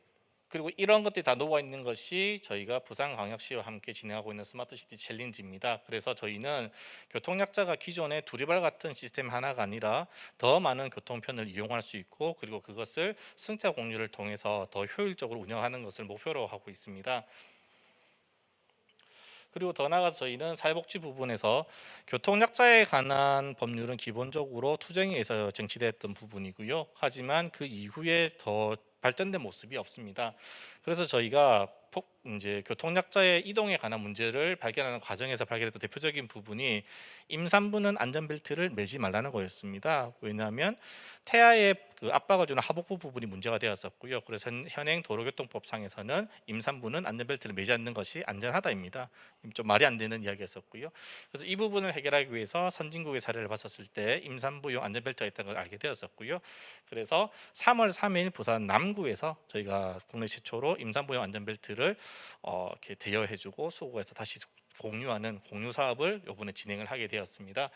그리고 이런 것들이 다 녹아 있는 것이 저희가 부산광역시와 함께 진행하고 있는 스마트시티 챌린지입니다. 그래서 저희는 교통약자가 기존의 두리발 같은 시스템 하나가 아니라 더 많은 교통편을 이용할 수 있고, 그리고 그것을 승차 공유를 통해서 더 효율적으로 운영하는 것을 목표로 하고 있습니다. 그리고 더 나아가서 저희는 사회복지 부분에서 교통약자에 관한 법률은 기본적으로 투쟁에 의해서 쟁취됐던 부분이고요. 하지만 그 이후에 더 발전된 모습이 없습니다. 그래서 저희가 이제 교통약자의 이동에 관한 문제를 발견하는 과정에서 발견했던 대표적인 부분이 임산부는 안전벨트를 매지 말라는 거였습니다. 왜냐하면 태아의 그 압박을 주는 하복부 부분이 문제가 되었었고요. 그래서 현행 도로교통법상에서는 임산부는 안전벨트를 매지 않는 것이 안전하다입니다. 좀 말이 안 되는 이야기였었고요. 그래서 이 부분을 해결하기 위해서 선진국의 사례를 봤었을 때 임산부용 안전벨트가 있다는 걸 알게 되었었고요. 그래서 3월 3일 부산 남구에서 저희가 국내 최초로 임산부용 안전벨트를 이렇게 대여해주고 수거해서 다시 공유하는 공유 사업을 이번에 진행을 하게 되었습니다.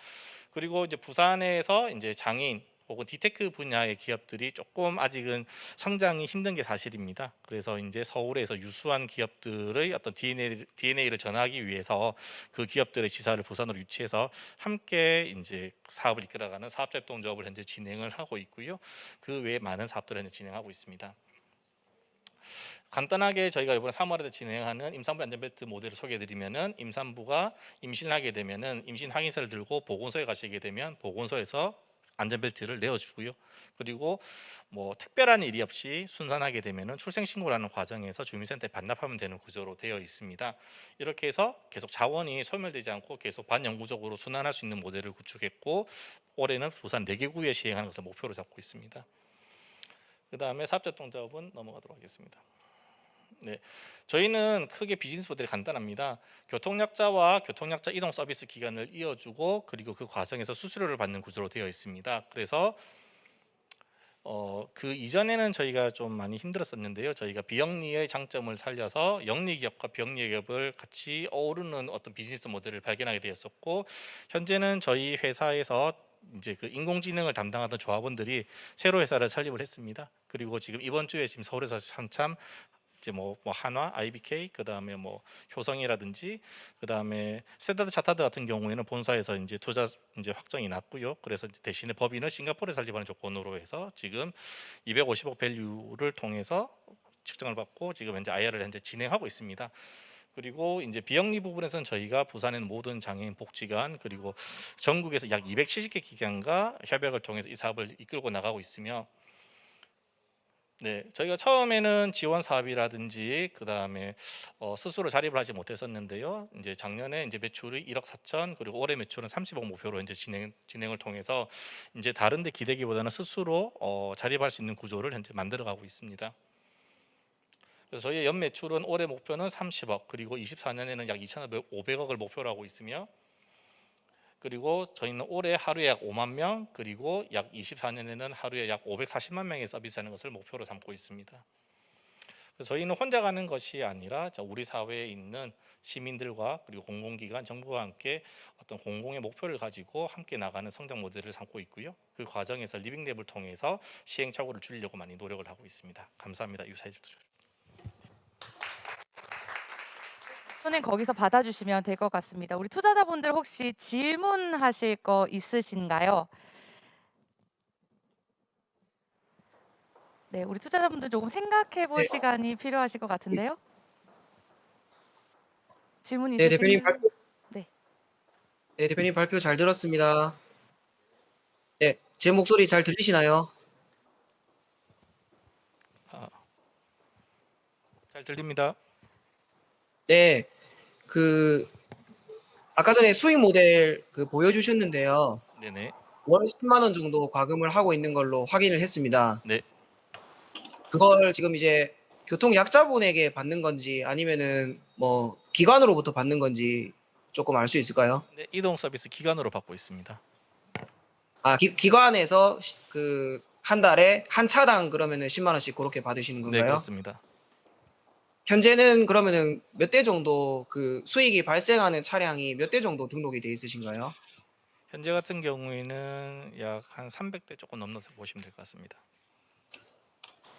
그리고 이제 부산에서 이제 장애인 혹은 디테크 분야의 기업들이 조금 아직은 성장이 힘든 게 사실입니다. 그래서 이제 서울에서 유수한 기업들의 어떤 DNA를 전하기 위해서 그 기업들의 지사를 부산으로 유치해서 함께 이제 사업을 이끌어가는 사업자 협동조합을 현재 진행을 하고 있고요. 그 외에 많은 사업들을 현재 진행하고 있습니다. 간단하게 저희가 이번에 3월에 진행하는 임산부 안전벨트 모델을 소개해드리면은 임산부가 임신을 하게 되면은 임신 확인서를 들고 보건소에 가시게 되면 보건소에서 안전벨트를 내어주고요. 그리고 뭐 특별한 일이 없이 순산하게 되면은 출생신고라는 과정에서 주민센터에 반납하면 되는 구조로 되어 있습니다. 이렇게 해서 계속 자원이 소멸되지 않고 계속 반영구적으로 순환할 수 있는 모델을 구축했고 올해는 부산 4개 구에 시행하는 것을 목표로 잡고 있습니다. 그 다음에 사업자 협동조합은 넘어가도록 하겠습니다. 네, 저희는 크게 비즈니스 모델이 간단합니다. 교통약자와 교통약자 이동 서비스 기간을 이어주고 그리고 그 과정에서 수수료를 받는 구조로 되어 있습니다. 그래서 그 이전에는 저희가 좀 많이 힘들었었는데요. 저희가 비영리의 장점을 살려서 영리 기업과 비영리 기업을 같이 어우르는 어떤 비즈니스 모델을 발견하게 되었었고 현재는 저희 회사에서 이제 그 인공지능을 담당하던 조합원들이 새로 회사를 설립을 했습니다. 그리고 지금 이번 주에 지금 서울에서 한참 이제 뭐 한화, IBK, 그 다음에 뭐 효성이라든지 그 다음에 스탠다드 차타드 같은 경우에는 본사에서 이제 투자 이제 확정이 났고요. 그래서 대신에 법인을 싱가포르에 설립하는 조건으로 해서 지금 250억 밸류를 통해서 측정을 받고 지금 현재 IR을 현재 진행하고 있습니다. 그리고 이제 비영리 부분에서는 저희가 부산의 모든 장애인 복지관 그리고 전국에서 약 270개 기관과 협약을 통해서 이 사업을 이끌고 나가고 있으며 네, 저희가 처음에는 지원 사업이라든지 그 다음에 스스로 자립을 하지 못했었는데요. 이제 작년에 이제 매출이 1억 4천 그리고 올해 매출은 30억 목표로 이제 진행을 통해서 이제 다른데 기대기보다는 스스로 자립할 수 있는 구조를 현재 만들어가고 있습니다. 그래서 저희의 연 매출은 올해 목표는 30억 그리고 24년에는 약 2,500억을 목표로 하고 있으며 그리고 저희는 올해 하루에 약 5만 명 그리고 약 24년에는 하루에 약 540만 명의 서비스하는 것을 목표로 삼고 있습니다. 그래서 저희는 혼자 가는 것이 아니라 우리 사회에 있는 시민들과 그리고 공공기관, 정부와 함께 어떤 공공의 목표를 가지고 함께 나가는 성장 모델을 삼고 있고요. 그 과정에서 리빙랩을 통해서 시행착오를 줄이려고 많이 노력을 하고 있습니다. 감사합니다. 이사님. 손은 거기서 받아주시면 될 것 같습니다. 우리 투자자분들 혹시 질문하실 거 있으신가요? 네, 우리 투자자분들 조금 생각해 볼 네. 시간이 필요하실 것 같은데요. 질문 네, 대표님 있으시면 발표. 네. 네, 대표님 발표 잘 들었습니다. 네, 제 목소리 잘 들리시나요? 잘 들립니다. 네, 그 아까 전에 수익 모델 보여주셨는데요. 네네. 월 10만 원 정도 과금을 하고 있는 걸로 확인을 했습니다. 네. 그걸 지금 이제 교통 약자분에게 받는 건지 아니면은 뭐 기관으로부터 받는 건지 조금 알 수 있을까요? 네, 이동 서비스 기관으로 받고 있습니다. 아, 기관에서 한 달에 한 차당 그러면은 10만 원씩 그렇게 받으시는 네, 건가요? 그렇습니다. 현재는 그러면은 몇 대 정도 그 수익이 발생하는 차량이 몇 대 정도 등록이 돼 있으신가요? 현재 같은 경우에는 약 한 300대 조금 넘어서 보시면 될 것 같습니다.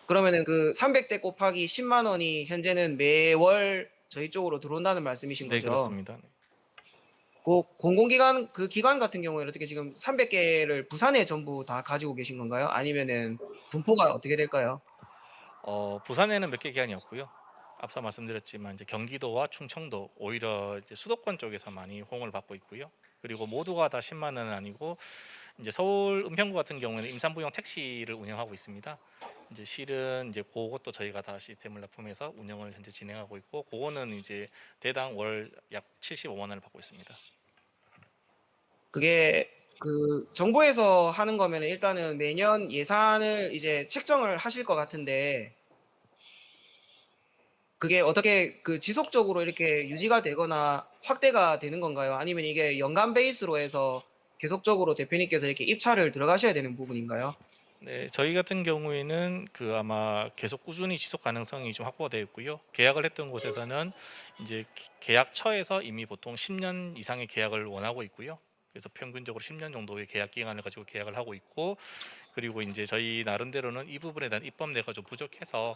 그러면은 그 300대 곱하기 10만 원이 현재는 매월 저희 쪽으로 들어온다는 말씀이신 네, 거죠? 그렇습니다. 네. 그 공공기관 그 기관 같은 경우에는 어떻게 지금 300개를 부산에 전부 다 가지고 계신 건가요? 아니면은 분포가 어떻게 될까요? 부산에는 몇 개 기관이 없고요. 앞서 말씀드렸지만 이제 경기도와 충청도 오히려 이제 수도권 쪽에서 많이 호응을 받고 있고요. 그리고 모두가 다 10만 원은 아니고 이제 서울 은평구 같은 경우에는 임산부용 택시를 운영하고 있습니다. 이제 실은 이제 그것도 저희가 다 시스템을 납품해서 운영을 현재 진행하고 있고 그거는 이제 대당 월 약 75만 원을 받고 있습니다. 그게 그 정부에서 하는 거면 일단은 매년 예산을 이제 책정을 하실 것 같은데 그게 어떻게 그 지속적으로 이렇게 유지가 되거나 확대가 되는 건가요? 아니면 이게 연간 베이스로 해서 계속적으로 대표님께서 이렇게 입찰을 들어가셔야 되는 부분인가요? 네, 저희 같은 경우에는 그 아마 계속 꾸준히 지속 가능성이 좀 확보되어 있고요. 계약을 했던 곳에서는 이제 계약처에서 이미 보통 10년 이상의 계약을 원하고 있고요. 그래서 평균적으로 10년 정도의 계약 기간을 가지고 계약을 하고 있고, 그리고 이제 저희 나름대로는 이 부분에 대한 입법내가 좀 부족해서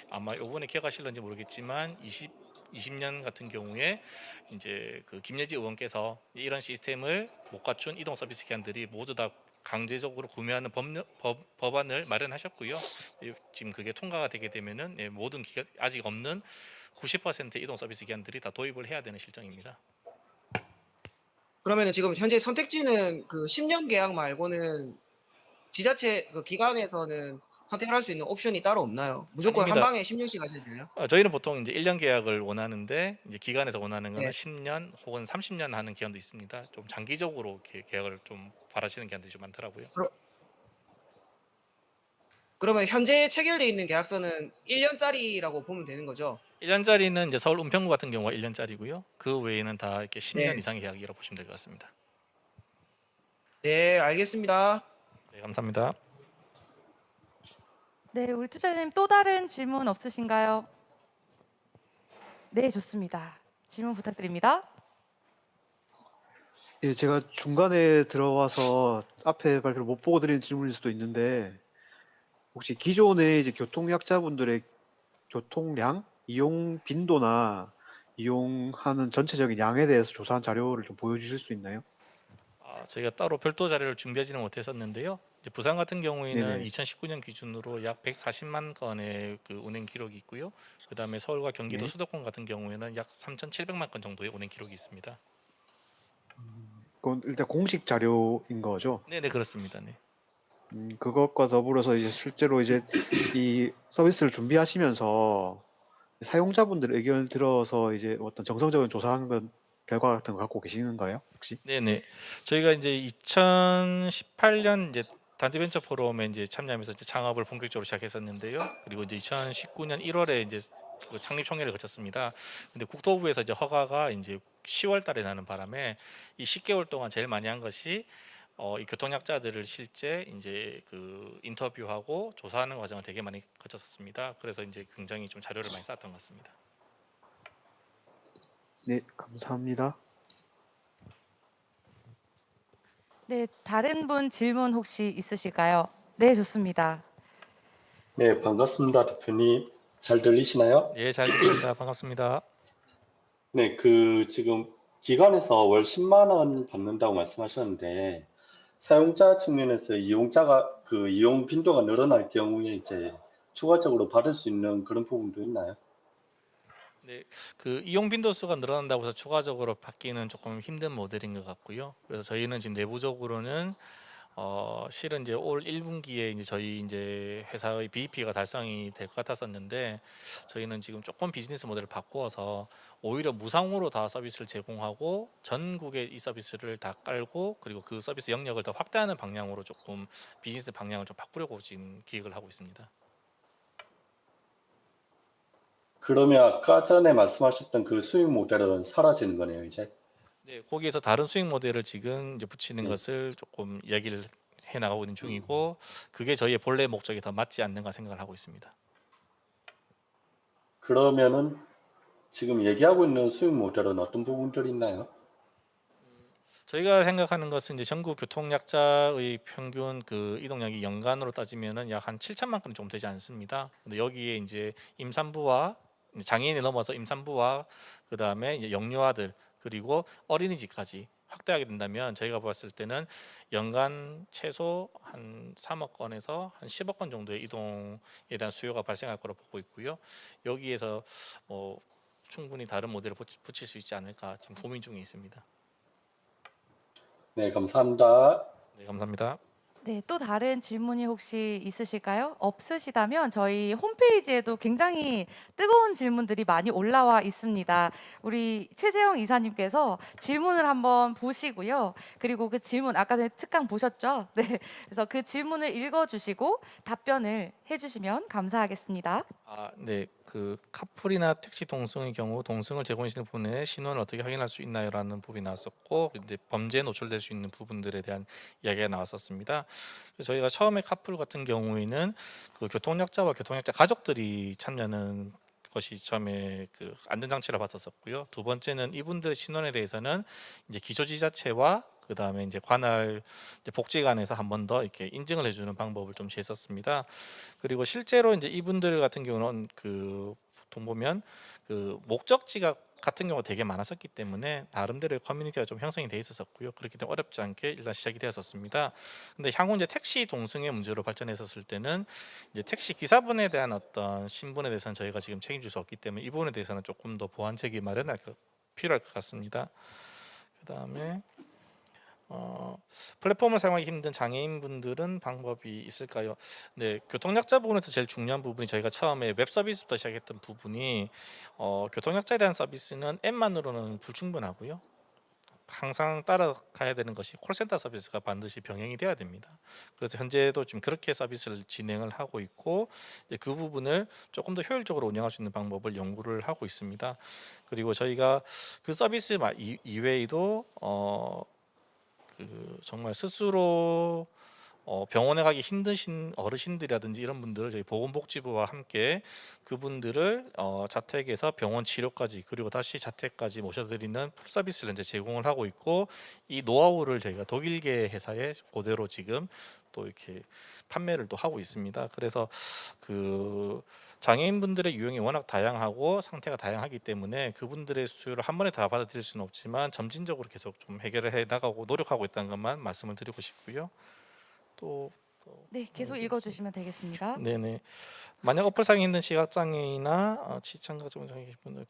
아마 이번에 기억하실런지 모르겠지만 20년 같은 경우에 이제 그 김예지 의원께서 이런 시스템을 못 갖춘 이동 서비스 기관들이 모두 다 강제적으로 구매하는 법안을 마련하셨고요. 지금 그게 통과가 되게 되면은 모든 기관, 아직 없는 90%의 이동 서비스 기관들이 다 도입을 해야 되는 실정입니다. 그러면은 지금 현재 선택지는 그 10년 계약 말고는 지자체 그 기관에서는 선택할 수 있는 옵션이 따로 없나요? 무조건 한 아닙니다. 방에 10년씩 하셔야 되나요? 저희는 보통 이제 1년 계약을 원하는데 이제 기관에서 원하는 거는 네. 10년 혹은 30년 하는 기관도 있습니다. 좀 장기적으로 이렇게 계약을 좀 바라시는 기관들이 좀 많더라고요. 그러면 현재 체결돼 있는 계약서는 1년짜리라고 보면 되는 거죠? 1년짜리는 이제 서울 은평구 같은 경우가 1년짜리고요. 그 외에는 다 이렇게 10년 네. 이상의 계약이라고 보시면 될 것 같습니다. 네, 알겠습니다. 네, 감사합니다. 네, 우리 투자자님 또 다른 질문 없으신가요? 네, 좋습니다. 질문 부탁드립니다. 예, 제가 중간에 들어와서 앞에 발표를 못 보고 드리는 질문일 수도 있는데 혹시 기존의 이제 교통약자분들의 교통량, 이용 빈도나 이용하는 전체적인 양에 대해서 조사한 자료를 좀 보여주실 수 있나요? 저희가 따로 별도 자료를 준비하지는 못했었는데요. 이제 부산 같은 경우에는 네네. 2019년 기준으로 약 140만 건의 그 운행 기록이 있고요. 그다음에 서울과 경기도 네. 수도권 같은 경우에는 약 3,700만 건 정도의 운행 기록이 있습니다. 그건 일단 공식 자료인 거죠. 네, 그렇습니다. 네. 그것과 더불어서 이제 실제로 이제 이 서비스를 준비하시면서 사용자분들 의견을 들어서 이제 어떤 정성적인 조사한 건 결과 같은 거 갖고 계시는가요? 혹시? 네네. 저희가 이제 2018년 이제 단디벤처 포럼에 이제 참여하면서 이제 창업을 본격적으로 시작했었는데요. 그리고 이제 2019년 1월에 이제 그 창립 총회를 거쳤습니다. 근데 국토부에서 이제 허가가 이제 10월 달에 나는 바람에 이 10개월 동안 제일 많이 한 것이 이 교통약자들을 실제 이제 그 인터뷰하고 조사하는 과정을 되게 많이 거쳤었습니다. 그래서 이제 굉장히 좀 자료를 많이 쌓았던 것 같습니다. 네, 감사합니다. 네, 다른 분 질문 혹시 있으실까요? 네, 좋습니다. 네, 반갑습니다, 대표님. 잘 들리시나요? 예, 잘 들립니다. 반갑습니다. 네, 지금 기관에서 월 10만 원 받는다고 말씀하셨는데, 사용자 측면에서 이용자가 이용 빈도가 늘어날 경우에 이제 추가적으로 받을 수 있는 그런 부분도 있나요? 네, 그 이용 빈도수가 늘어난다고 해서 추가적으로 받기는 조금 힘든 모델인 것 같고요. 그래서 저희는 지금 내부적으로는 실은 이제 올 1분기에 이제 저희 이제 회사의 BEP가 달성이 될 것 같았었는데 저희는 지금 조금 비즈니스 모델을 바꾸어서 오히려 무상으로 다 서비스를 제공하고 전국에 이 서비스를 다 깔고 그리고 그 서비스 영역을 더 확대하는 방향으로 조금 비즈니스 방향을 좀 바꾸려고 지금 기획을 하고 있습니다. 그러면 아까 전에 말씀하셨던 그 수익 모델은 사라지는 거네요, 이제. 네, 거기에서 다른 수익 모델을 지금 이제 붙이는 네. 것을 조금 이야기를 해 나가고 있는 중이고 그게 저희의 본래 목적에 더 맞지 않는가 생각을 하고 있습니다. 그러면은 지금 얘기하고 있는 수익 모델은 어떤 부분들이 있나요? 저희가 생각하는 것은 이제 전국 교통약자의 평균 그 이동량이 연간으로 따지면은 약 한 7천만 건 정도 되지 않습니다. 근데 여기에 이제 임산부와 장애인이 넘어서 임산부와 그 다음에 이제 영유아들 그리고 어린이집까지 확대하게 된다면 저희가 봤을 때는 연간 최소 한 3억 건에서 한 10억 건 정도의 이동에 대한 수요가 발생할 거로 보고 있고요. 여기에서 충분히 다른 모델을 붙일 수 있지 않을까 지금 고민 중에 있습니다. 네, 감사합니다. 네, 감사합니다. 네, 또 다른 질문이 혹시 있으실까요? 없으시다면 저희 홈페이지에도 굉장히 뜨거운 질문들이 많이 올라와 있습니다. 우리 최세영 이사님께서 질문을 한번 보시고요. 그리고 그 질문 아까 전에 특강 보셨죠? 네, 그래서 그 질문을 읽어주시고 답변을 해주시면 감사하겠습니다. 네, 그 카풀이나 택시 동승의 경우 동승을 제공하시는 분의 신원을 어떻게 확인할 수 있나요라는 부분이 나왔었고, 근데 범죄에 노출될 수 있는 부분들에 대한 이야기가 나왔었습니다. 그래서 저희가 처음에 카풀 같은 경우에는 그 교통약자와 교통약자 가족들이 참여하는 것이 처음에 그 안전장치를 봤었었고요. 두 번째는 이분들의 신원에 대해서는 이제 기초지자체와 그 다음에 이제 관할 이제 복지관에서 한 번 더 이렇게 인증을 해주는 방법을 좀 취했었습니다. 그리고 실제로 이제 이분들 같은 경우는 그 보통 보면 그 목적지가 같은 경우가 되게 많았었기 때문에 나름대로의 커뮤니티가 좀 형성이 돼 있었었고요. 그렇기 때문에 어렵지 않게 일단 시작이 되었었습니다. 근데 향후 이제 택시 동승의 문제로 발전했었을 때는 이제 택시 기사분에 대한 어떤 신분에 대해서는 저희가 지금 책임질 수 없기 때문에 이 부분에 대해서는 조금 더 보완책이 필요할 것 같습니다. 그 다음에 플랫폼을 사용하기 힘든 장애인분들은 방법이 있을까요? 네, 교통약자 부분에서 제일 중요한 부분이 저희가 처음에 웹 서비스부터 시작했던 부분이 교통약자에 대한 서비스는 앱만으로는 불충분하고요. 항상 따라가야 되는 것이 콜센터 서비스가 반드시 병행이 돼야 됩니다. 그래서 현재도 지금 그렇게 서비스를 진행을 하고 있고 이제 그 부분을 조금 더 효율적으로 운영할 수 있는 방법을 연구를 하고 있습니다. 그리고 저희가 그 서비스 이외에도 그 정말 스스로 병원에 가기 힘드신 어르신들이라든지 이런 분들을 저희 보건복지부와 함께 그분들을 자택에서 병원 치료까지 그리고 다시 자택까지 모셔드리는 풀 서비스를 이제 제공을 하고 있고 이 노하우를 저희가 독일계 회사에 그대로 지금 또 이렇게 판매를 또 하고 있습니다. 그래서 그 장애인분들의 유형이 워낙 다양하고 상태가 다양하기 때문에 그분들의 수요를 한 번에 다 받아들일 수는 없지만 점진적으로 계속 좀 해결을 해 나가고 노력하고 있다는 것만 말씀을 드리고 싶고요. 또 네, 계속 읽어주시면 되겠습니다. 네네. 만약 어플상에 있는 시각장애인이나 시청각 분들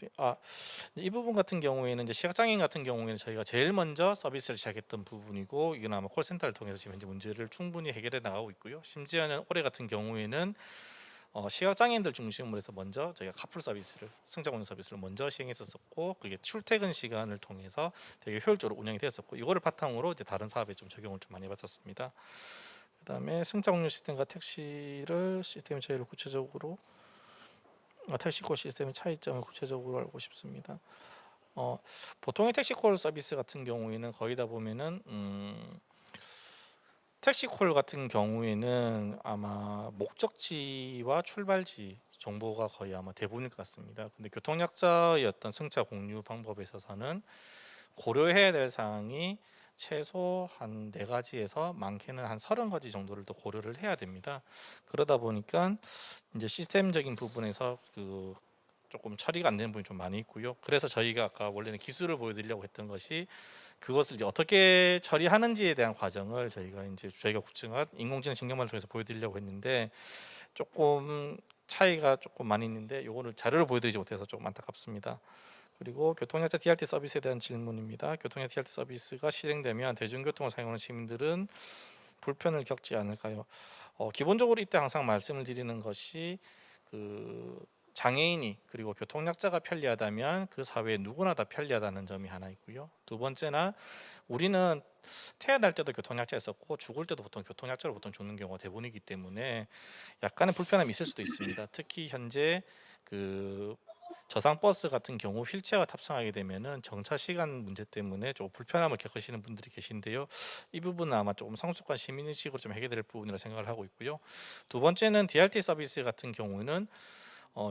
이 부분 같은 경우에는 이제 시각장애인 같은 경우에는 저희가 제일 먼저 서비스를 시작했던 부분이고 이건 아마 콜센터를 통해서 지금 현재 문제를 충분히 해결해 나가고 있고요. 심지어는 올해 같은 경우에는 시각장애인들 중심으로 해서 먼저 저희가 카풀 서비스를 승자공유 서비스를 먼저 시행했었고 그게 출퇴근 시간을 통해서 되게 효율적으로 운영이 되었었고 이거를 바탕으로 이제 다른 사업에 좀 적용을 좀 많이 받았습니다. 그다음에 승자공유 시스템과 택시를 시스템의 차이를 구체적으로 택시콜 시스템의 차이점을 구체적으로 알고 싶습니다. 보통의 택시콜 서비스 같은 경우에는 거의 다 보면은 택시콜 같은 경우에는 아마 목적지와 출발지 정보가 거의 아마 대부분일 것 같습니다. 근데 교통약자의 어떤 승차 공유 방법에 있어서는 고려해야 될 사항이 최소 한 4가지에서 많게는 한 30가지 정도를 또 고려를 해야 됩니다. 그러다 보니까 이제 시스템적인 부분에서 그 조금 처리가 안 되는 부분이 좀 많이 있고요. 그래서 저희가 아까 원래는 기술을 보여드리려고 했던 것이 그것을 이제 어떻게 처리하는지에 대한 과정을 저희가 구축한 인공지능 신경망을 통해서 보여드리려고 했는데 조금 차이가 조금 많이 있는데 요거를 자료를 보여드리지 못해서 조금 안타깝습니다. 그리고 교통약자 DRT 서비스에 대한 질문입니다. 교통약자 DRT 서비스가 실행되면 대중교통을 사용하는 시민들은 불편을 겪지 않을까요? 기본적으로 이때 항상 말씀을 드리는 것이 그 장애인이 그리고 교통약자가 편리하다면 그 사회에 누구나 다 편리하다는 점이 하나 있고요. 두 번째나 우리는 태어날 때도 교통약자였었고 죽을 때도 보통 교통약자로 보통 죽는 경우가 대부분이기 때문에 약간의 불편함이 있을 수도 있습니다. 특히 현재 그 저상 버스 같은 경우 휠체어가 탑승하게 되면은 정차 시간 문제 때문에 좀 불편함을 겪으시는 분들이 계신데요. 이 부분은 아마 조금 성숙한 시민의식으로 좀 해결될 부분이라 생각을 하고 있고요. 두 번째는 DRT 서비스 같은 경우는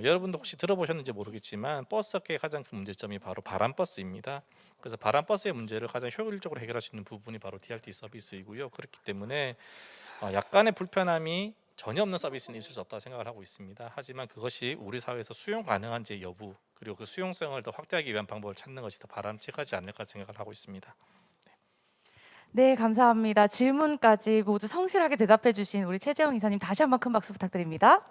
여러분도 혹시 들어보셨는지 모르겠지만 버스업계의 가장 큰 문제점이 바로 바람버스입니다. 그래서 바람버스의 문제를 가장 효율적으로 해결할 수 있는 부분이 바로 DRT 서비스이고요. 그렇기 때문에 약간의 불편함이 전혀 없는 서비스는 있을 수 없다고 생각을 하고 있습니다. 하지만 그것이 우리 사회에서 수용 가능한지 여부 그리고 그 수용성을 더 확대하기 위한 방법을 찾는 것이 더 바람직하지 않을까 생각을 하고 있습니다. 네, 감사합니다. 질문까지 모두 성실하게 대답해 주신 우리 최재형 이사님 다시 한번 큰 박수 부탁드립니다.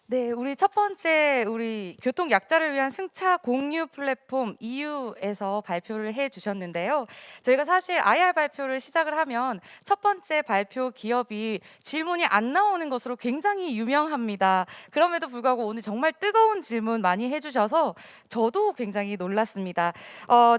네, 우리 첫 번째 우리 교통 약자를 위한 승차 공유 플랫폼 EU에서 발표를 해 주셨는데요. 저희가 사실 IR 발표를 시작을 하면 첫 번째 발표 기업이 질문이 안 나오는 것으로 굉장히 유명합니다. 그럼에도 불구하고 오늘 정말 뜨거운 질문 많이 해 주셔서 저도 굉장히 놀랐습니다.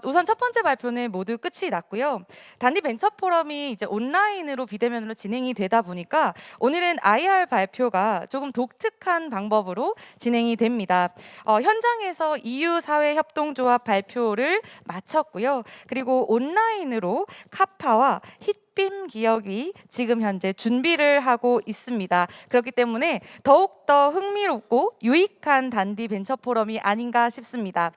우선 첫 번째 발표는 모두 끝이 났고요. 단디 벤처 포럼이 이제 온라인으로 비대면으로 진행이 되다 보니까 오늘은 IR 발표가 조금 독특한 방법으로 진행이 됩니다. 현장에서 EU 사회협동조합 발표를 마쳤고요. 그리고 온라인으로 카파와 힛빔 기업이 지금 현재 준비를 하고 있습니다. 그렇기 때문에 더욱더 흥미롭고 유익한 단디 벤처 포럼이 아닌가 싶습니다.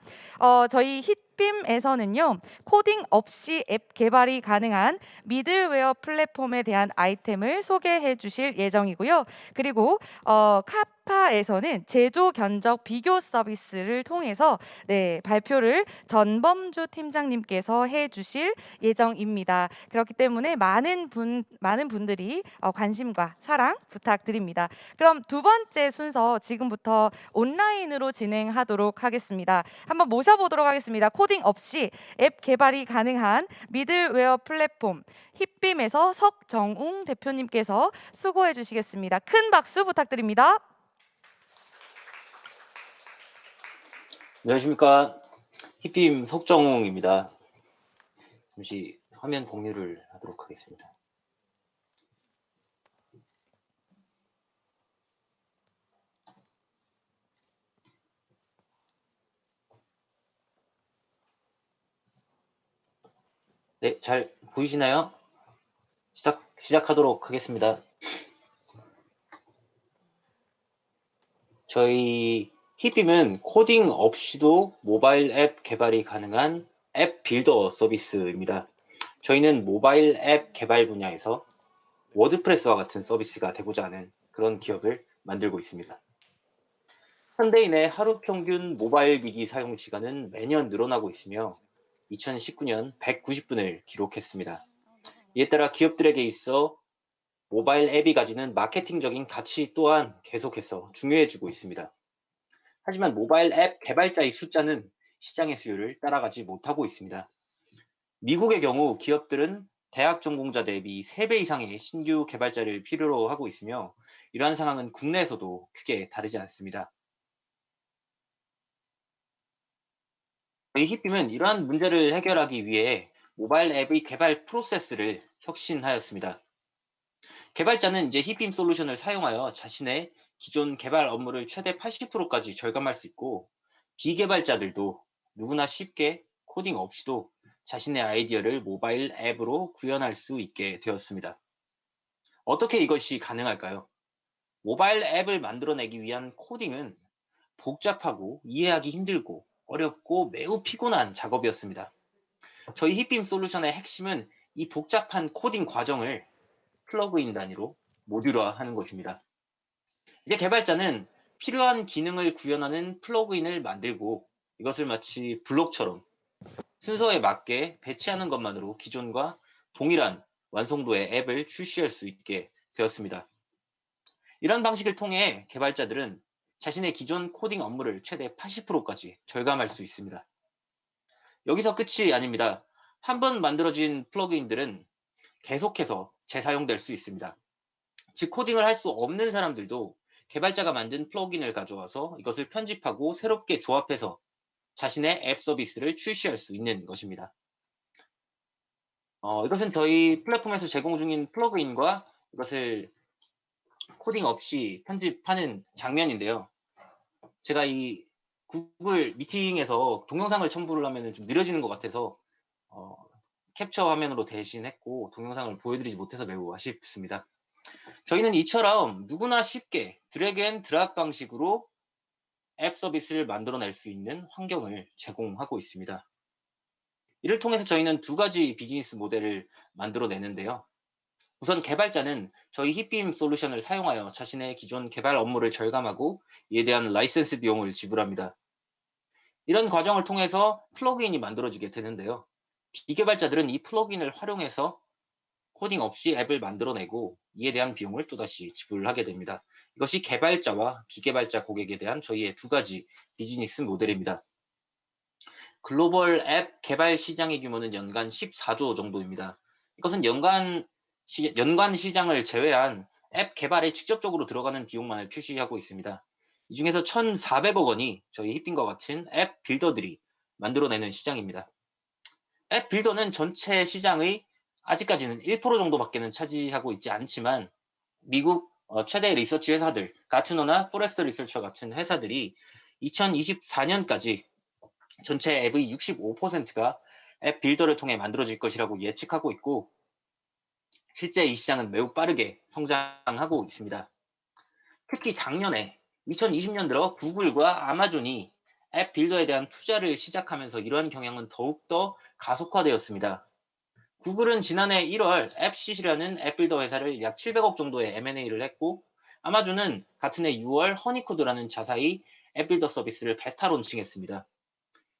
저희 힛빔에서는요, 코딩 없이 앱 개발이 가능한 미들웨어 플랫폼에 대한 아이템을 소개해 주실 예정이고요. 그리고 카파에서는 제조 견적 비교 서비스를 통해서 발표를 전범주 팀장님께서 해 주실 예정입니다. 그렇기 때문에 많은 분들이 관심과 사랑 부탁드립니다. 그럼 두 번째 순서 지금부터 온라인으로 진행하도록 하겠습니다. 한번 모셔보도록 하겠습니다. 코딩 없이 앱 개발이 가능한 미들웨어 플랫폼 힛빔에서 석정웅 대표님께서 수고해 주시겠습니다. 큰 박수 부탁드립니다. 안녕하십니까. 힛빔 석정웅입니다. 잠시 화면 공유를 하도록 하겠습니다. 네, 잘 보이시나요? 시작하도록 하겠습니다. 저희 힛빔은 코딩 없이도 모바일 앱 개발이 가능한 앱 빌더 서비스입니다. 저희는 모바일 앱 개발 분야에서 워드프레스와 같은 서비스가 되고자 하는 그런 기업을 만들고 있습니다. 현대인의 하루 평균 모바일 기기 사용 시간은 매년 늘어나고 있으며 2019년 190분을 기록했습니다. 이에 따라 기업들에게 있어 모바일 앱이 가지는 마케팅적인 가치 또한 계속해서 중요해지고 있습니다. 하지만 모바일 앱 개발자의 숫자는 시장의 수요를 따라가지 못하고 있습니다. 미국의 경우 기업들은 대학 전공자 대비 3배 이상의 신규 개발자를 필요로 하고 있으며 이러한 상황은 국내에서도 크게 다르지 않습니다. 저희 힛빔은 이러한 문제를 해결하기 위해 모바일 앱의 개발 프로세스를 혁신하였습니다. 개발자는 이제 힛빔 솔루션을 사용하여 자신의 기존 개발 업무를 최대 80%까지 절감할 수 있고, 비개발자들도 누구나 쉽게 코딩 없이도 자신의 아이디어를 모바일 앱으로 구현할 수 있게 되었습니다. 어떻게 이것이 가능할까요? 모바일 앱을 만들어내기 위한 코딩은 복잡하고 이해하기 힘들고 어렵고 매우 피곤한 작업이었습니다. 저희 힛빔 솔루션의 핵심은 이 복잡한 코딩 과정을 플러그인 단위로 모듈화하는 것입니다. 이제 개발자는 필요한 기능을 구현하는 플러그인을 만들고 이것을 마치 블록처럼 순서에 맞게 배치하는 것만으로 기존과 동일한 완성도의 앱을 출시할 수 있게 되었습니다. 이런 방식을 통해 개발자들은 자신의 기존 코딩 업무를 최대 80%까지 절감할 수 있습니다. 여기서 끝이 아닙니다. 한번 만들어진 플러그인들은 계속해서 재사용될 수 있습니다. 즉 코딩을 할 수 없는 사람들도 개발자가 만든 플러그인을 가져와서 이것을 편집하고 새롭게 조합해서 자신의 앱 서비스를 출시할 수 있는 것입니다. 이것은 저희 플랫폼에서 제공 중인 플러그인과 이것을 코딩 없이 편집하는 장면인데요. 제가 이 구글 미팅에서 동영상을 첨부를 하면 좀 느려지는 것 같아서 캡처 화면으로 대신했고 동영상을 보여드리지 못해서 매우 아쉽습니다. 저희는 이처럼 누구나 쉽게 드래그 앤 드랍 방식으로 앱 서비스를 만들어낼 수 있는 환경을 제공하고 있습니다. 이를 통해서 저희는 두 가지 비즈니스 모델을 만들어내는데요. 우선 개발자는 저희 힛빔 솔루션을 사용하여 자신의 기존 개발 업무를 절감하고 이에 대한 라이센스 비용을 지불합니다. 이런 과정을 통해서 플러그인이 만들어지게 되는데요. 비개발자들은 이 플러그인을 활용해서 코딩 없이 앱을 만들어내고 이에 대한 비용을 또다시 지불하게 됩니다. 이것이 개발자와 비개발자 고객에 대한 저희의 두 가지 비즈니스 모델입니다. 글로벌 앱 개발 시장의 규모는 연간 14조 정도입니다. 이것은 연간 시장을 제외한 앱 개발에 직접적으로 들어가는 비용만을 표시하고 있습니다. 이 중에서 1,400억 원이 저희 힛빔과 같은 앱 빌더들이 만들어내는 시장입니다. 앱 빌더는 전체 시장의 아직까지는 1% 정도밖에는 차지하고 있지 않지만 미국 최대 리서치 회사들, 가트너나 포레스트 리서처 같은 회사들이 2024년까지 전체 앱의 65%가 앱 빌더를 통해 만들어질 것이라고 예측하고 있고, 실제 이 시장은 매우 빠르게 성장하고 있습니다. 특히 작년에 2020년 들어 구글과 아마존이 앱 빌더에 대한 투자를 시작하면서 이러한 경향은 더욱더 가속화되었습니다. 구글은 지난해 1월 앱시시라는 앱 빌더 회사를 약 700억 정도의 M&A를 했고, 아마존은 같은 해 6월 허니코드라는 자사의 앱 빌더 서비스를 베타 론칭했습니다.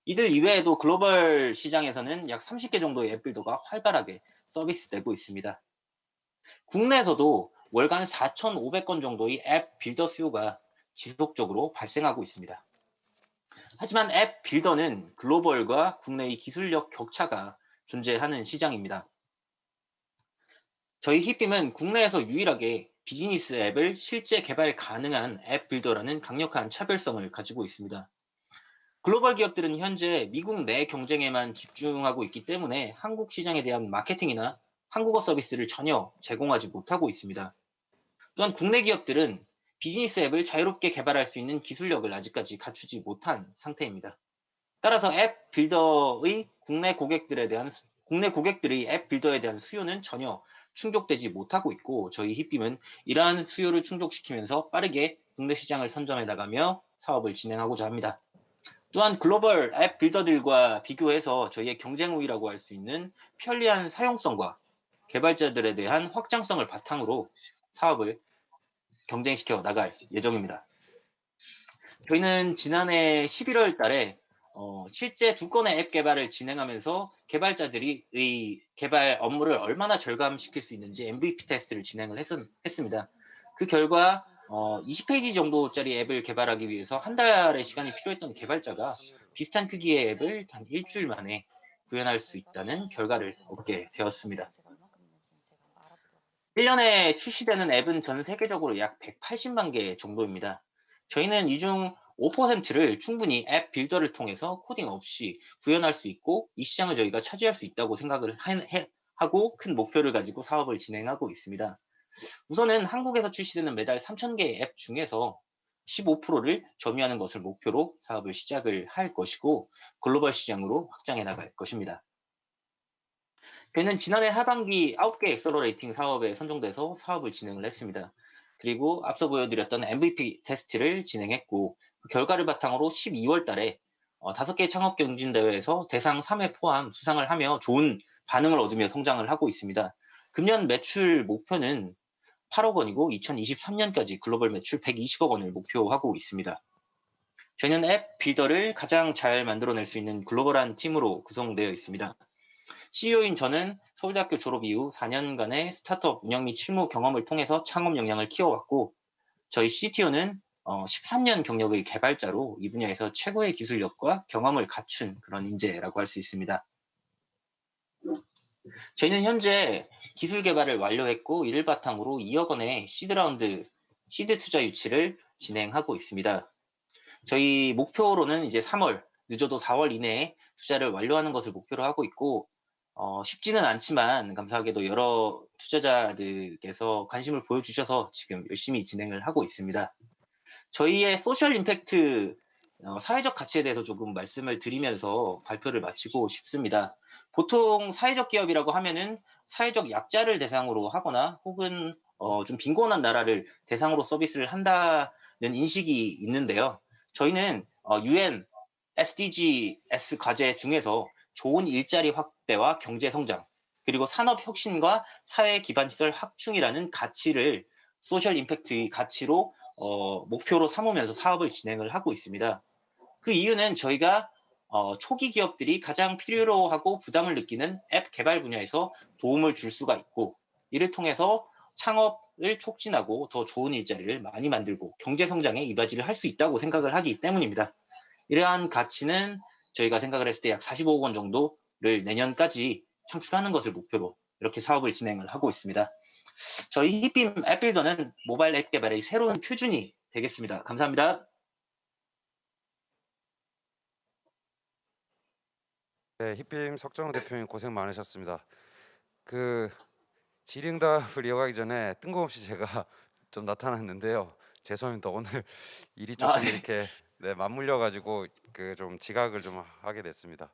이들 이외에도 글로벌 시장에서는 약 30개 정도의 앱 빌더가 활발하게 서비스되고 있습니다. 국내에서도 월간 4,500건 정도의 앱 빌더 수요가 지속적으로 발생하고 있습니다. 하지만 앱 빌더는 글로벌과 국내의 기술력 격차가 존재하는 시장입니다. 저희 히빔은 국내에서 유일하게 비즈니스 앱을 실제 개발 가능한 앱 빌더라는 강력한 차별성을 가지고 있습니다. 글로벌 기업들은 현재 미국 내 경쟁에만 집중하고 있기 때문에 한국 시장에 대한 마케팅이나 한국어 서비스를 전혀 제공하지 못하고 있습니다. 또한 국내 기업들은 비즈니스 앱을 자유롭게 개발할 수 있는 기술력을 아직까지 갖추지 못한 상태입니다. 따라서 앱 빌더의 국내 고객들의 앱 빌더에 대한 수요는 전혀 충족되지 못하고 있고, 저희 히빔은 이러한 수요를 충족시키면서 빠르게 국내 시장을 선점해 나가며 사업을 진행하고자 합니다. 또한 글로벌 앱 빌더들과 비교해서 저희의 경쟁 우위라고 할 수 있는 편리한 사용성과 개발자들에 대한 확장성을 바탕으로 사업을 경쟁시켜 나갈 예정입니다. 저희는 지난해 11월 달에 실제 2건의 앱 개발을 진행하면서 개발자들이 의 개발 업무를 얼마나 절감시킬 수 있는지 MVP 테스트를 진행을 했습니다. 그 결과 20페이지 정도짜리 앱을 개발하기 위해서 한 달의 시간이 필요했던 개발자가 비슷한 크기의 앱을 단 일주일 만에 구현할 수 있다는 결과를 얻게 되었습니다. 1년에 출시되는 앱은 전 세계적으로 약 180만 개 정도입니다. 저희는 이 중 5%를 충분히 앱 빌더를 통해서 코딩 없이 구현할 수 있고, 이 시장을 저희가 차지할 수 있다고 생각을 하고 큰 목표를 가지고 사업을 진행하고 있습니다. 우선은 한국에서 출시되는 매달 3,000개의 앱 중에서 15%를 점유하는 것을 목표로 사업을 시작을 할 것이고, 글로벌 시장으로 확장해 나갈 것입니다. 저희는 지난해 하반기 9개 엑셀러레이팅 사업에 선정돼서 사업을 진행을 했습니다. 그리고 앞서 보여드렸던 MVP 테스트를 진행했고, 그 결과를 바탕으로 12월 달에 5개 창업 경진대회에서 대상 3회 포함 수상을 하며 좋은 반응을 얻으며 성장을 하고 있습니다. 금년 매출 목표는 8억 원이고 2023년까지 글로벌 매출 120억 원을 목표하고 있습니다. 저희는 앱 빌더를 가장 잘 만들어낼 수 있는 글로벌한 팀으로 구성되어 있습니다. CEO인 저는 서울대학교 졸업 이후 4년간의 스타트업 운영 및 실무 경험을 통해서 창업 역량을 키워왔고, 저희 CTO는 13년 경력의 개발자로 이 분야에서 최고의 기술력과 경험을 갖춘 그런 인재라고 할 수 있습니다. 저희는 현재 기술 개발을 완료했고, 이를 바탕으로 2억 원의 시드 투자 유치를 진행하고 있습니다. 저희 목표로는 이제 3월, 늦어도 4월 이내에 투자를 완료하는 것을 목표로 하고 있고, 쉽지는 않지만 감사하게도 여러 투자자들께서 관심을 보여주셔서 지금 열심히 진행을 하고 있습니다. 저희의 소셜 임팩트, 사회적 가치에 대해서 조금 말씀을 드리면서 발표를 마치고 싶습니다. 보통 사회적 기업이라고 하면은 사회적 약자를 대상으로 하거나 혹은 좀 빈곤한 나라를 대상으로 서비스를 한다는 인식이 있는데요. 저희는 UN SDGs 과제 중에서 좋은 일자리 확대와 경제 성장, 그리고 산업 혁신과 사회 기반 시설 확충이라는 가치를 소셜 임팩트의 가치로 목표로 삼으면서 사업을 진행을 하고 있습니다. 그 이유는 저희가 초기 기업들이 가장 필요로 하고 부담을 느끼는 앱 개발 분야에서 도움을 줄 수가 있고, 이를 통해서 창업을 촉진하고 더 좋은 일자리를 많이 만들고 경제 성장에 이바지를 할 수 있다고 생각을 하기 때문입니다. 이러한 가치는 저희가 생각을 했을 때 약 45억 원 정도를 내년까지 창출하는 것을 목표로 이렇게 사업을 진행을 하고 있습니다. 저희 히빔 앱빌더는 모바일 앱 개발의 새로운 표준이 되겠습니다. 감사합니다. 네, 히빔 석정호 대표님 고생 많으셨습니다. 그 질의응답을 이어가기 전에 뜬금없이 제가 좀 나타났는데요. 죄송합니다. 오늘 일이 아, 조금 이렇게 네, 맞물려 가지고 그 좀 지각을 좀 하게 됐습니다.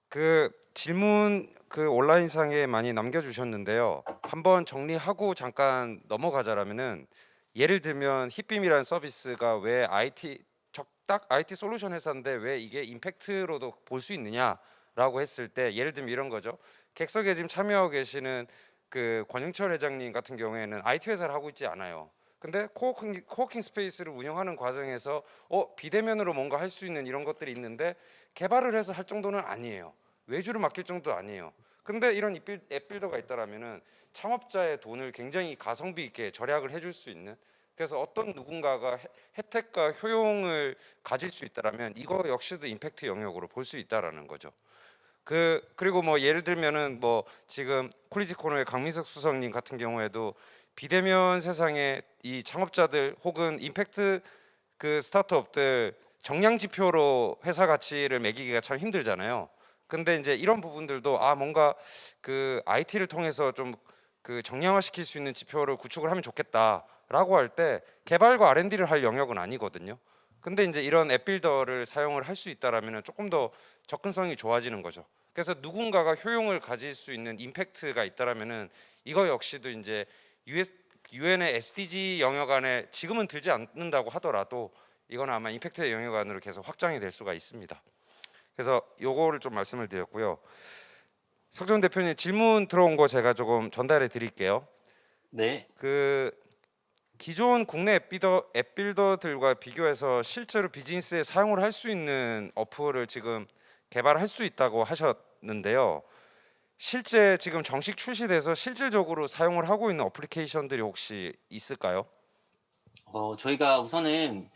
그 질문 그 온라인상에 많이 남겨주셨는데요. 한번 정리하고 잠깐 넘어가자라면은 예를 들면 힙빔이라는 서비스가 왜 딱 IT 솔루션 회사인데 왜 이게 임팩트로도 볼 수 있느냐라고 했을 때 예를 들면 이런 거죠. 객석에 지금 참여하고 계시는 그 권영철 회장님 같은 경우에는 IT 회사를 하고 있지 않아요. 근데 코워킹 스페이스를 운영하는 과정에서 비대면으로 뭔가 할 수 있는 이런 것들이 있는데 개발을 해서 할 정도는 아니에요. 외주를 맡길 정도 아니에요. 근데 이런 앱 빌더가 있다라면은 창업자의 돈을 굉장히 가성비 있게 절약을 해줄 수 있는, 그래서 어떤 누군가가 혜택과 효용을 가질 수 있다라면 이거 역시도 임팩트 영역으로 볼 수 있다라는 거죠. 그리고 뭐 예를 들면은 뭐 지금 콜리지 코너의 강민석 수석님 같은 경우에도 비대면 세상에 이 창업자들 혹은 임팩트 그 스타트업들 정량 지표로 회사 가치를 매기기가 참 힘들잖아요. 근데 이제 이런 부분들도 뭔가 그 IT를 통해서 좀 그 정량화시킬 수 있는 지표를 구축을 하면 좋겠다라고 할 때 개발과 R&D를 할 영역은 아니거든요. 근데 이제 이런 앱 빌더를 사용을 할 수 있다라면 조금 더 접근성이 좋아지는 거죠. 그래서 누군가가 효용을 가질 수 있는 임팩트가 있다라면은 이거 역시도 이제 유엔의 SDG 영역 안에 지금은 들지 않는다고 하더라도 이건 아마 임팩트의 영역 안으로 계속 확장이 될 수가 있습니다. 그래서 요거를 좀 말씀을 드렸고요. 석정 대표님 질문 들어온 거 제가 조금 전달해 드릴게요. 네. 그 기존 국내 앱 빌더들과 비교해서 실제로 비즈니스에 사용을 할 수 있는 어플을 지금 개발할 수 있다고 하셨는데요. 실제 지금 정식 출시돼서 실질적으로 사용을 하고 있는 어플리케이션들이 혹시 있을까요? 저희가 우선은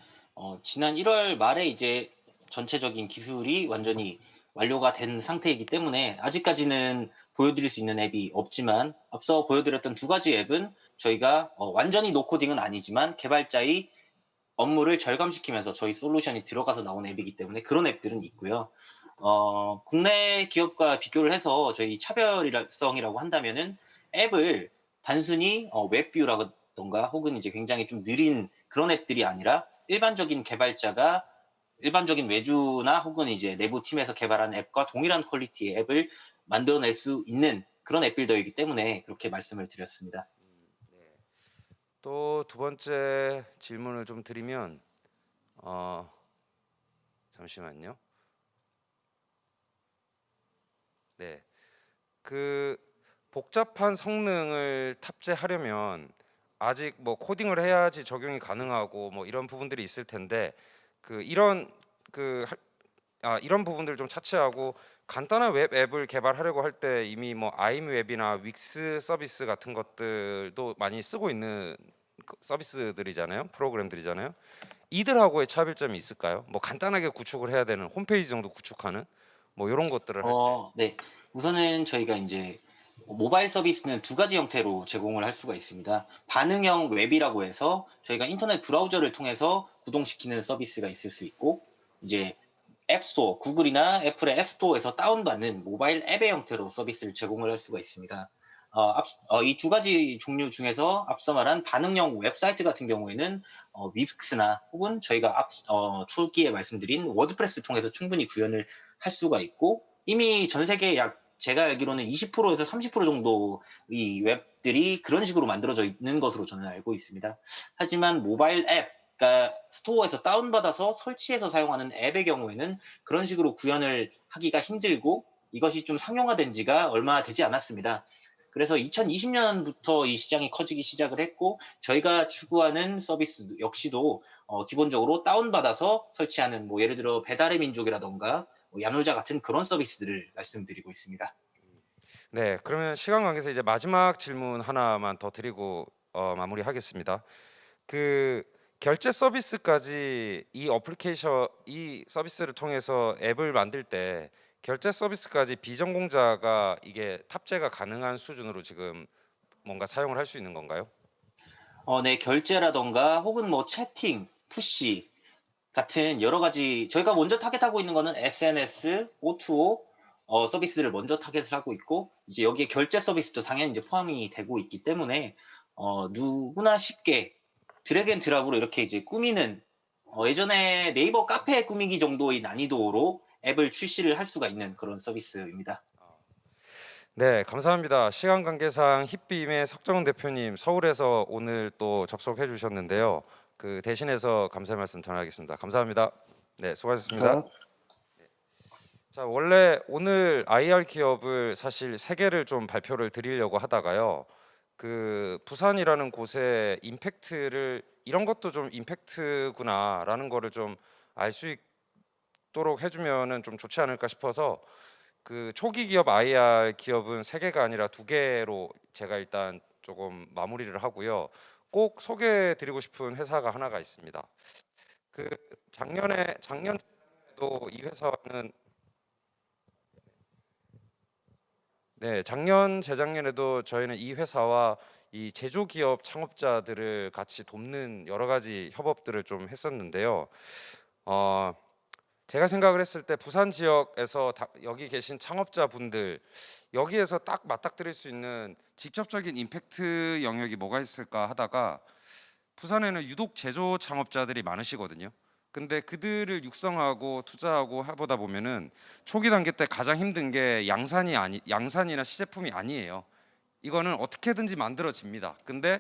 지난 1월 말에 이제 전체적인 기술이 완전히 완료가 된 상태이기 때문에 아직까지는 보여드릴 수 있는 앱이 없지만 앞서 보여드렸던 두 가지 앱은 저희가 완전히 노코딩은 아니지만 개발자의 업무를 절감시키면서 저희 솔루션이 들어가서 나온 앱이기 때문에 그런 앱들은 있고요. 국내 기업과 비교를 해서 저희 차별성이라고 한다면은 앱을 단순히 웹뷰라던가 혹은 이제 굉장히 좀 느린 그런 앱들이 아니라 일반적인 개발자가 일반적인 외주나 혹은 이제 내부 팀에서 개발한 앱과 동일한 퀄리티의 앱을 만들어낼 수 있는 그런 앱 빌더이기 때문에 그렇게 말씀을 드렸습니다. 네. 또 두 번째 질문을 좀 드리면 잠시만요. 네. 그 복잡한 성능을 탑재하려면 아직 뭐 코딩을 해야지 적용이 가능하고 뭐 이런 부분들이 있을 텐데 이런 부분들을 좀 차치하고 간단한 웹 앱을 개발하려고 할 때 이미 뭐 아임웹이나 윅스 서비스 같은 것들도 많이 쓰고 있는 서비스들이잖아요. 프로그램들이잖아요. 이들하고의 차별점이 있을까요? 뭐 간단하게 구축을 해야 되는 홈페이지 정도 구축하는 뭐 이런 것들을 할 때. 네. 우선은 저희가 이제 모바일 서비스는 두 가지 형태로 제공을 할 수가 있습니다. 반응형 웹이라고 해서 저희가 인터넷 브라우저를 통해서 구동시키는 서비스가 있을 수 있고, 이제 앱스토어, 구글이나 애플의 앱스토어에서 다운받는 모바일 앱의 형태로 서비스를 제공을 할 수가 있습니다. 이 두 가지 종류 중에서 앞서 말한 반응형 웹사이트 같은 경우에는 윅스나 혹은 저희가 초기에 말씀드린 워드프레스 통해서 충분히 구현을 할 수가 있고, 이미 전 세계 제가 알기로는 20%에서 30% 정도 이 웹들이 그런 식으로 만들어져 있는 것으로 저는 알고 있습니다. 하지만 모바일 앱, 그러니까 스토어에서 다운받아서 설치해서 사용하는 앱의 경우에는 그런 식으로 구현을 하기가 힘들고 이것이 좀 상용화된 지가 얼마 되지 않았습니다. 그래서 2020년부터 이 시장이 커지기 시작을 했고, 저희가 추구하는 서비스 역시도 기본적으로 다운받아서 설치하는 뭐 예를 들어 배달의 민족이라던가 야놀자 같은 그런 서비스들을 말씀드리고 있습니다. 네, 그러면 시간 관계에서 이제 마지막 질문 하나만 더 드리고 마무리하겠습니다. 결제 서비스까지 이 서비스를 통해서 앱을 만들 때 결제 서비스까지 비전공자가 이게 탑재가 가능한 수준으로 지금 뭔가 사용을 할 수 있는 건가요? 네, 결제라던가 혹은 뭐 채팅, 푸시 같은 여러 가지 저희가 먼저 타겟하고 있는 거는 SNS, O2O 서비스를 먼저 타겟을 하고 있고, 이제 여기에 결제 서비스도 당연히 이제 포함이 되고 있기 때문에 누구나 쉽게 드래그 앤 드랍으로 이렇게 이제 꾸미는 예전에 네이버 카페 꾸미기 정도의 난이도로 앱을 출시를 할 수가 있는 그런 서비스입니다. 네, 감사합니다. 시간 관계상 힙빔의 석정은 대표님 서울에서 오늘 또 접속해 주셨는데요. 그 대신해서 감사의 말씀 전하겠습니다. 감사합니다. 네, 수고하셨습니다. 자, 원래 오늘 IR 기업을 사실 3개를 좀 발표를 드리려고 하다가요. 그 부산이라는 곳의 임팩트를 이런 것도 좀 임팩트구나라는 거를 좀 알 수 있도록 해주면은 좀 좋지 않을까 싶어서 그 초기 기업 IR 기업은 3개가 아니라 2개로 제가 일단 조금 마무리를 하고요. 꼭 소개해드리고 싶은 회사가 하나가 있습니다. 그 작년에도 이 회사는 작년 재작년에도 저희는 이 회사와 이 제조기업 창업자들을 같이 돕는 여러 가지 협업들을 좀 했었는데요. 제가 생각을 했을 때 부산 지역에서 여기 계신 창업자분들 여기에서 딱 맞닥뜨릴 수 있는 직접적인 임팩트 영역이 뭐가 있을까 하다가 부산에는 유독 제조 창업자들이 많으시거든요. 근데 그들을 육성하고 투자하고 해보다 보면은 초기 단계 때 가장 힘든 게 양산이나 시제품이 아니에요. 이거는 어떻게든지 만들어집니다. 근데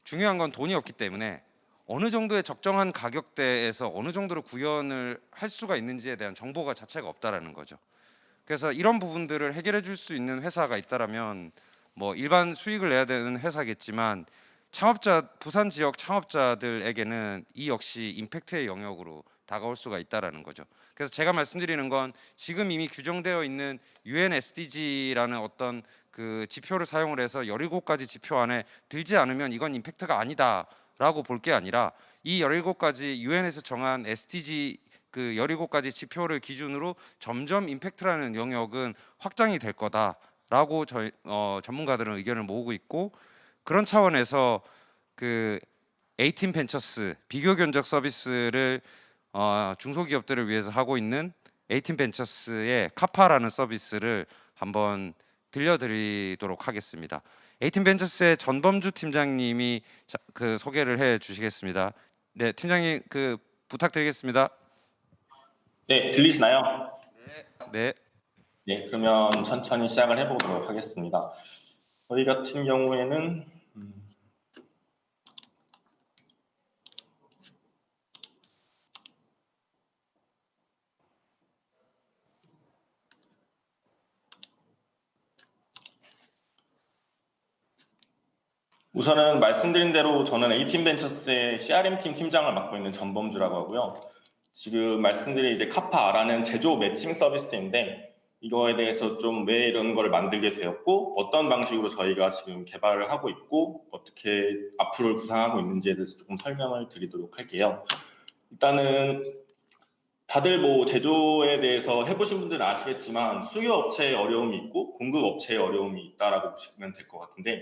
중요한 건 돈이 없기 때문에 어느 정도의 적정한 가격대에서 어느 정도로 구현을 할 수가 있는지에 대한 정보가 자체가 없다라는 거죠. 그래서 이런 부분들을 해결해 줄 수 있는 회사가 있다라면 뭐 일반 수익을 내야 되는 회사겠지만 부산 지역 창업자들에게는 이 역시 임팩트의 영역으로 다가올 수가 있다라는 거죠. 그래서 제가 말씀드리는 건 지금 이미 규정되어 있는 UN SDG라는 어떤 그 지표를 사용을 해서 17가지 지표 안에 들지 않으면 이건 임팩트가 아니다라고 볼 게 아니라 이 17가지 UN에서 정한 SDG 그 17가지 지표를 기준으로 점점 임팩트라는 영역은 확장이 될 거다라고 저희 전문가들은 의견을 모으고 있고 그런 차원에서 그 에이틴 벤처스 비교 견적 서비스를 중소기업들을 위해서 하고 있는 에이틴 벤처스의 카파라는 서비스를 한번 들려드리도록 하겠습니다. 에이틴 벤처스의 전범주 팀장님이 그 소개를 해주시겠습니다. 네, 팀장님 그 부탁드리겠습니다. 네, 들리시나요? 네. 네, 그러면 천천히 시작을 해보도록 하겠습니다. 저희 같은 경우에는 우선은 말씀드린 대로 저는 에이틴 벤처스의 CRM팀 팀장을 맡고 있는 전범주라고 하고요. 지금 말씀드린 이제 카파라는 제조 매칭 서비스인데 이거에 대해서 좀 왜 이런 걸 만들게 되었고 어떤 방식으로 저희가 지금 개발을 하고 있고 어떻게 앞으로 구상하고 있는지에 대해서 조금 설명을 드리도록 할게요. 일단은 다들 뭐 제조에 대해서 해보신 분들은 아시겠지만 수요 업체의 어려움이 있고 공급 업체의 어려움이 있다라고 보시면 될 것 같은데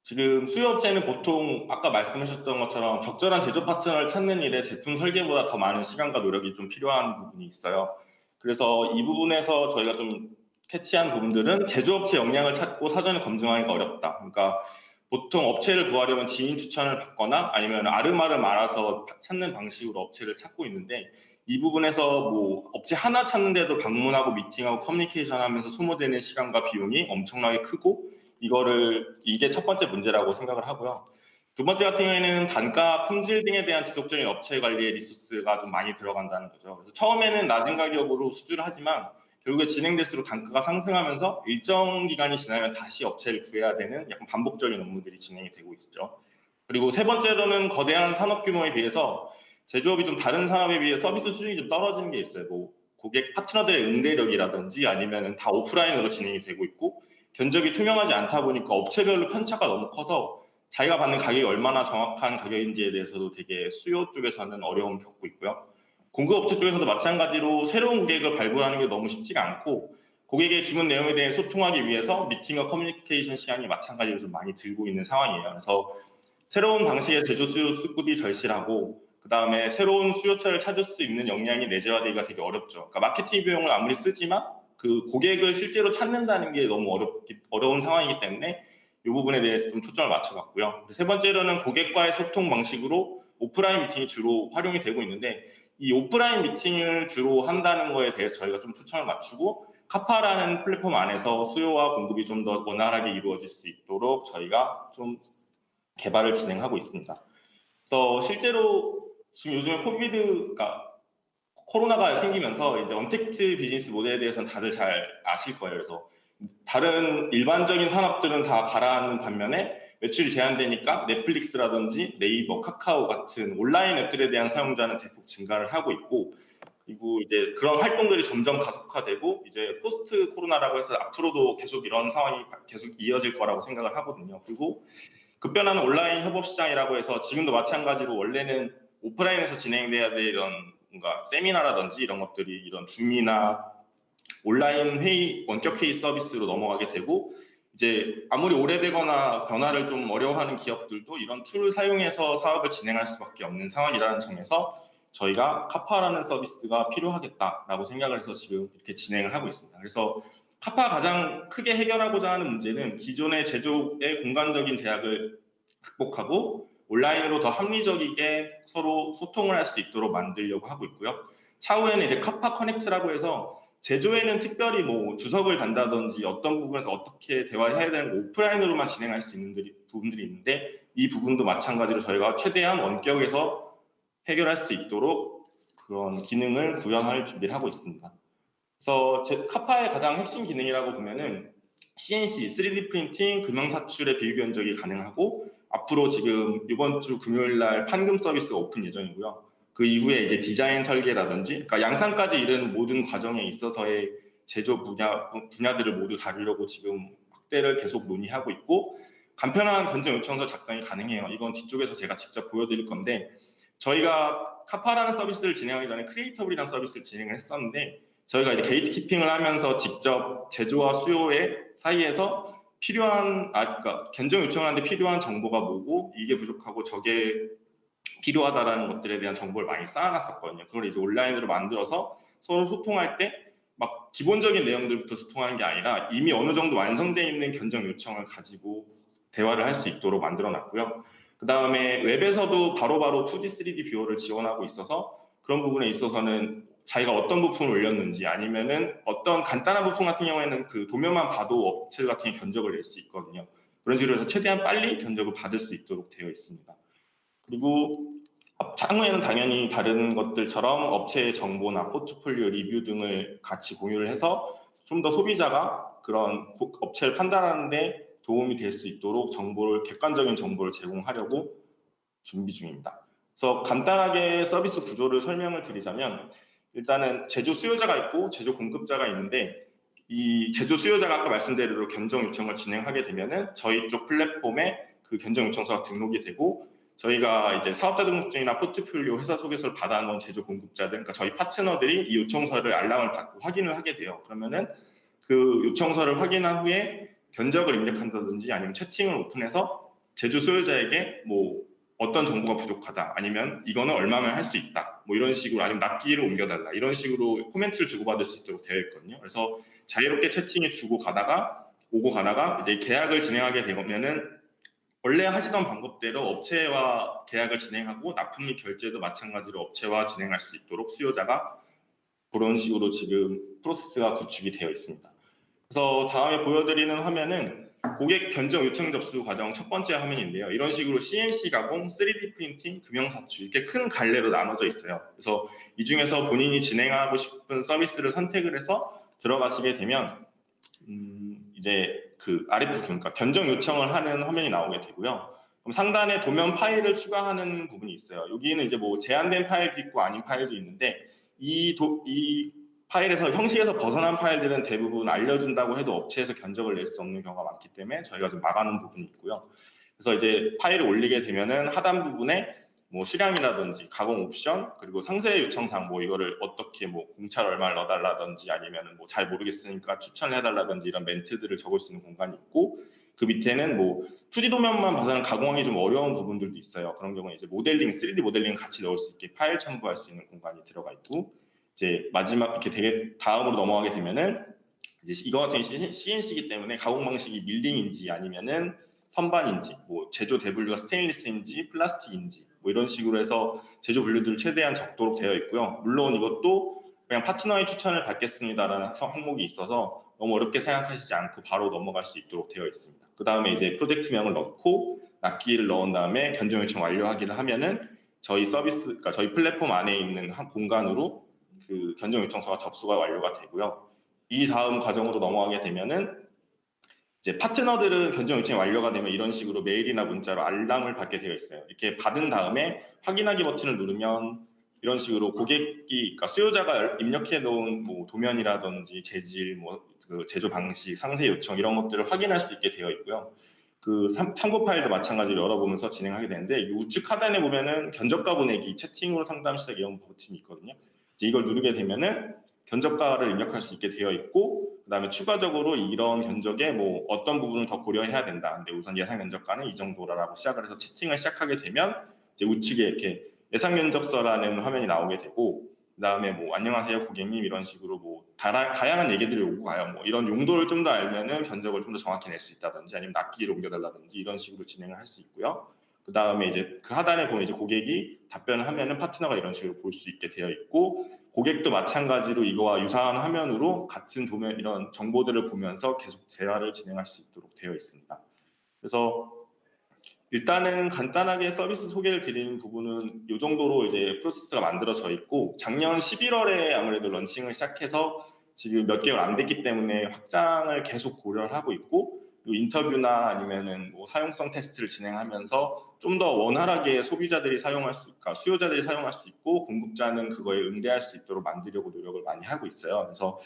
지금 수요 업체는 보통 아까 말씀하셨던 것처럼 적절한 제조 파트너를 찾는 일에 제품 설계보다 더 많은 시간과 노력이 좀 필요한 부분이 있어요. 그래서 이 부분에서 저희가 좀 캐치한 부분들은 제조업체 역량을 찾고 사전에 검증하기가 어렵다. 그러니까 보통 업체를 구하려면 지인 추천을 받거나 아니면 아름아름 알아서 찾는 방식으로 업체를 찾고 있는데 이 부분에서 뭐 업체 하나 찾는데도 방문하고 미팅하고 커뮤니케이션 하면서 소모되는 시간과 비용이 엄청나게 크고 이게 첫 번째 문제라고 생각을 하고요. 두 번째 같은 경우에는 단가, 품질 등에 대한 지속적인 업체 관리의 리소스가 좀 많이 들어간다는 거죠. 그래서 처음에는 낮은 가격으로 수주를 하지만 결국에 진행될수록 단가가 상승하면서 일정 기간이 지나면 다시 업체를 구해야 되는 약간 반복적인 업무들이 진행이 되고 있죠. 그리고 세 번째로는 거대한 산업 규모에 비해서 제조업이 좀 다른 산업에 비해 서비스 수준이 좀 떨어지는 게 있어요. 뭐 고객 파트너들의 응대력이라든지 아니면 다 오프라인으로 진행이 되고 있고 견적이 투명하지 않다 보니까 업체별로 편차가 너무 커서 자기가 받는 가격이 얼마나 정확한 가격인지에 대해서도 되게 수요 쪽에서는 어려움을 겪고 있고요. 공급업체 쪽에서도 마찬가지로 새로운 고객을 발굴하는 게 너무 쉽지가 않고 고객의 주문 내용에 대해 소통하기 위해서 미팅과 커뮤니케이션 시간이 마찬가지로 좀 많이 들고 있는 상황이에요. 그래서 새로운 방식의 제조 수요 수급이 절실하고 그다음에 새로운 수요처를 찾을 수 있는 역량이 내재화되기가 되게 어렵죠. 그러니까 마케팅 비용을 아무리 쓰지만 그 고객을 실제로 찾는다는 게 너무 어려운 상황이기 때문에 이 부분에 대해서 좀 초점을 맞춰봤고요. 세 번째로는 고객과의 소통 방식으로 오프라인 미팅이 주로 활용이 되고 있는데 이 오프라인 미팅을 주로 한다는 거에 대해서 저희가 좀 초점을 맞추고 카파라는 플랫폼 안에서 수요와 공급이 좀 더 원활하게 이루어질 수 있도록 저희가 좀 개발을 진행하고 있습니다. 그래서 실제로 지금 요즘에 코로나가 생기면서 이제 언택트 비즈니스 모델에 대해서는 다들 잘 아실 거예요. 그래서 다른 일반적인 산업들은 다 가라앉는 반면에 매출이 제한되니까 넷플릭스라든지 네이버, 카카오 같은 온라인 앱들에 대한 사용자는 대폭 증가를 하고 있고, 그리고 이제 그런 활동들이 점점 가속화되고 이제 포스트 코로나라고 해서 앞으로도 계속 이런 상황이 계속 이어질 거라고 생각을 하거든요. 그리고 급변하는 온라인 협업 시장이라고 해서 지금도 마찬가지로 원래는 오프라인에서 진행돼야 될 이런 뭔가 세미나라든지 이런 것들이 이런 줌이나 온라인 회의, 원격 회의 서비스로 넘어가게 되고, 이제 아무리 오래되거나 변화를 좀 어려워하는 기업들도 이런 툴을 사용해서 사업을 진행할 수밖에 없는 상황이라는 점에서 저희가 카파라는 서비스가 필요하겠다라고 생각을 해서 지금 이렇게 진행을 하고 있습니다. 그래서 카파가 가장 크게 해결하고자 하는 문제는 기존의 제조의 공간적인 제약을 극복하고 온라인으로 더 합리적이게 서로 소통을 할 수 있도록 만들려고 하고 있고요. 차후에는 이제 카파 커넥트라고 해서 제조에는 특별히 뭐 주석을 단다든지 어떤 부분에서 어떻게 대화를 해야 되는 거 오프라인으로만 진행할 수 있는 부분들이 있는데, 이 부분도 마찬가지로 저희가 최대한 원격에서 해결할 수 있도록 그런 기능을 구현할 준비를 하고 있습니다. 그래서 카파의 가장 핵심 기능이라고 보면은 CNC, 3D 프린팅, 금형사출의 비교 견적이 가능하고, 앞으로 지금 이번 주 금요일 날 판금 서비스가 오픈 예정이고요. 그 이후에 이제 디자인 설계라든지, 그러니까 양산까지 이르는 모든 과정에 있어서의 제조 분야들을 모두 다루려고 지금 확대를 계속 논의하고 있고, 간편한 견적 요청서 작성이 가능해요. 이건 뒤쪽에서 제가 직접 보여드릴 건데, 저희가 카파라는 서비스를 진행하기 전에 크리에이터블이라는 서비스를 진행을 했었는데, 저희가 이제 게이트 키핑을 하면서 직접 제조와 수요의 사이에서 필요한, 그러니까 견적 요청하는데 필요한 정보가 뭐고 이게 부족하고 저게 필요하다라는 것들에 대한 정보를 많이 쌓아놨었거든요. 그걸 이제 온라인으로 만들어서 서로 소통할 때 막 기본적인 내용들부터 소통하는 게 아니라 이미 어느 정도 완성되어 있는 견적 요청을 가지고 대화를 할 수 있도록 만들어놨고요. 그 다음에 웹에서도 바로바로 2D, 3D 뷰어를 지원하고 있어서 그런 부분에 있어서는 자기가 어떤 부품을 올렸는지 아니면은 어떤 간단한 부품 같은 경우에는 그 도면만 봐도 업체 같은 게 견적을 낼 수 있거든요. 그런 식으로 해서 최대한 빨리 견적을 받을 수 있도록 되어 있습니다. 그리고 향후에는 당연히 다른 것들처럼 업체의 정보나 포트폴리오 리뷰 등을 같이 공유를 해서 좀 더 소비자가 그런 업체를 판단하는 데 도움이 될 수 있도록 객관적인 정보를 제공하려고 준비 중입니다. 그래서 간단하게 서비스 구조를 설명을 드리자면, 일단은 제조 수요자가 있고 제조 공급자가 있는데, 이 제조 수요자가 아까 말씀드린 대로 견적 요청을 진행하게 되면은 저희 쪽 플랫폼에 그 견적 요청서가 등록이 되고, 저희가 이제 사업자 등록증이나 포트폴리오 회사 소개서를 받아놓은 제조 공급자들, 그러니까 저희 파트너들이 이 요청서를 알람을 받고 확인을 하게 돼요. 그러면은 그 요청서를 확인한 후에 견적을 입력한다든지 아니면 채팅을 오픈해서 제조 수요자에게 뭐 어떤 정보가 부족하다, 아니면 이거는 얼마면 할 수 있다, 뭐 이런 식으로, 아니면 납기를 옮겨달라, 이런 식으로 코멘트를 주고받을 수 있도록 되어 있거든요. 그래서 자유롭게 채팅에 오고 가다가 이제 계약을 진행하게 되면은 원래 하시던 방법대로 업체와 계약을 진행하고 납품 및 결제도 마찬가지로 업체와 진행할 수 있도록 수요자가 그런 식으로 지금 프로세스가 구축이 되어 있습니다. 그래서 다음에 보여드리는 화면은 고객 견적 요청 접수 과정 첫 번째 화면인데요. 이런 식으로 CNC 가공, 3D 프린팅, 금형사출 이렇게 큰 갈래로 나눠져 있어요. 그래서 이 중에서 본인이 진행하고 싶은 서비스를 선택을 해서 들어가시게 되면 이제 그 아랫부분, 그러니까 견적 요청을 하는 화면이 나오게 되고요. 그럼 상단에 도면 파일을 추가하는 부분이 있어요. 여기는 이제 뭐 제한된 파일도 있고 아닌 파일도 있는데, 이 파일에서 형식에서 벗어난 파일들은 대부분 알려준다고 해도 업체에서 견적을 낼 수 없는 경우가 많기 때문에 저희가 좀 막아놓은 부분이 있고요. 그래서 이제 파일을 올리게 되면은 하단 부분에 뭐 수량이라든지 가공 옵션, 그리고 상세 요청사항, 뭐 이거를 어떻게 뭐 공차를 얼마를 넣어달라든지 아니면은 뭐 잘 모르겠으니까 추천을 해달라든지 이런 멘트들을 적을 수 있는 공간이 있고, 그 밑에는 뭐 2D 도면만 봐서는 가공하기 좀 어려운 부분들도 있어요. 그런 경우에 이제 모델링, 3D 모델링 같이 넣을 수 있게 파일 첨부할 수 있는 공간이 들어가 있고, 이제 마지막 이렇게 다음으로 넘어가게 되면은 이제 이거 같은 CNC이기 때문에 가공 방식이 밀링인지 아니면은 선반인지, 뭐 제조 대분류가 스테인리스인지 플라스틱인지 뭐 이런 식으로 해서 제조 분류들을 최대한 적도록 되어 있고요. 물론 이것도 그냥 파트너의 추천을 받겠습니다라는 항목이 있어서 너무 어렵게 생각하시지 않고 바로 넘어갈 수 있도록 되어 있습니다. 그 다음에 이제 프로젝트명을 넣고 납기를 넣은 다음에 견적 요청 완료하기를 하면은 저희 서비스, 그러니까 저희 플랫폼 안에 있는 한 공간으로 그 견적 요청서가 접수가 완료가 되고요. 이 다음 과정으로 넘어가게 되면은 이제 파트너들은 견적 요청이 완료가 되면 이런 식으로 메일이나 문자로 알람을 받게 되어 있어요. 이렇게 받은 다음에 확인하기 버튼을 누르면 이런 식으로 고객이, 그러니까 수요자가 입력해 놓은 뭐 도면이라든지 재질, 뭐 그 제조 방식, 상세 요청 이런 것들을 확인할 수 있게 되어 있고요. 그 참고 파일도 마찬가지로 열어보면서 진행하게 되는데 이 우측 하단에 보면은 견적가 보내기, 채팅으로 상담 시작 이런 버튼이 있거든요. 이제 이걸 누르게 되면은 견적가를 입력할 수 있게 되어 있고, 그다음에 추가적으로 이런 견적에 뭐 어떤 부분을 더 고려해야 된다. 근데 우선 예상 견적가는 이 정도라고 시작을 해서 채팅을 시작하게 되면 이제 우측에 이렇게 예상 견적서라는 화면이 나오게 되고, 그다음에 뭐 안녕하세요 고객님 이런 식으로 뭐 다양한 얘기들이 오고 가요. 뭐 이런 용도를 좀 더 알면은 견적을 좀 더 정확히 낼 수 있다든지 아니면 납기를 옮겨달라든지 이런 식으로 진행을 할 수 있고요. 그다음에 이제 그 하단에 보면 이제 고객이 답변을 하면은 파트너가 이런 식으로 볼 수 있게 되어 있고, 고객도 마찬가지로 이거와 유사한 화면으로 같은 도면 이런 정보들을 보면서 계속 대화를 진행할 수 있도록 되어 있습니다. 그래서 일단은 간단하게 서비스 소개를 드리는 부분은 이 정도로 이제 프로세스가 만들어져 있고, 작년 11월에 아무래도 런칭을 시작해서 지금 몇 개월 안 됐기 때문에 확장을 계속 고려를 하고 있고, 인터뷰나 아니면은 뭐 사용성 테스트를 진행하면서 좀 더 원활하게 소비자들이 사용할 수, 그러니까 수요자들이 사용할 수 있고 공급자는 그거에 응대할 수 있도록 만들려고 노력을 많이 하고 있어요. 그래서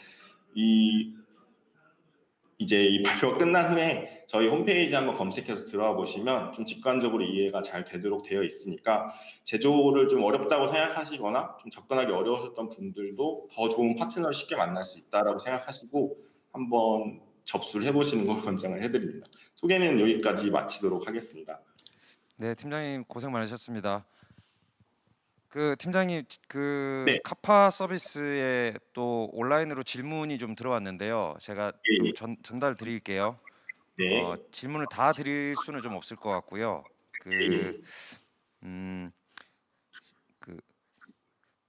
이제 이 발표가 끝난 후에 저희 홈페이지 한번 검색해서 들어와 보시면 좀 직관적으로 이해가 잘 되도록 되어 있으니까 제조를 좀 어렵다고 생각하시거나 좀 접근하기 어려우셨던 분들도 더 좋은 파트너를 쉽게 만날 수 있다라고 생각하시고 한번 접수를 해보시는 걸 권장을 해드립니다. 소개는 여기까지 마치도록 하겠습니다. 네, 팀장님 고생 많으셨습니다. 그 팀장님 그 네. 카파 서비스에 또 온라인으로 질문이 좀 들어왔는데요. 제가 예, 예. 좀 전달 드릴게요. 네. 질문을 다 드릴 수는 좀 없을 것 같고요. 예, 그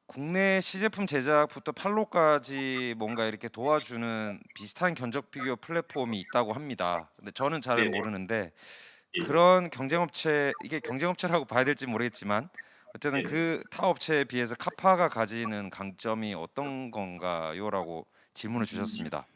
국내 시제품 제작부터 판로까지 뭔가 이렇게 도와주는 비슷한 견적 비교 플랫폼이 있다고 합니다. 근데 저는 잘 네네. 모르는데 예. 그런 경쟁업체, 이게 경쟁업체라고 봐야 될지 모르겠지만 어쨌든 네네. 그 타 업체에 비해서 카파가 가지는 강점이 어떤 건가요라고 질문을 주셨습니다.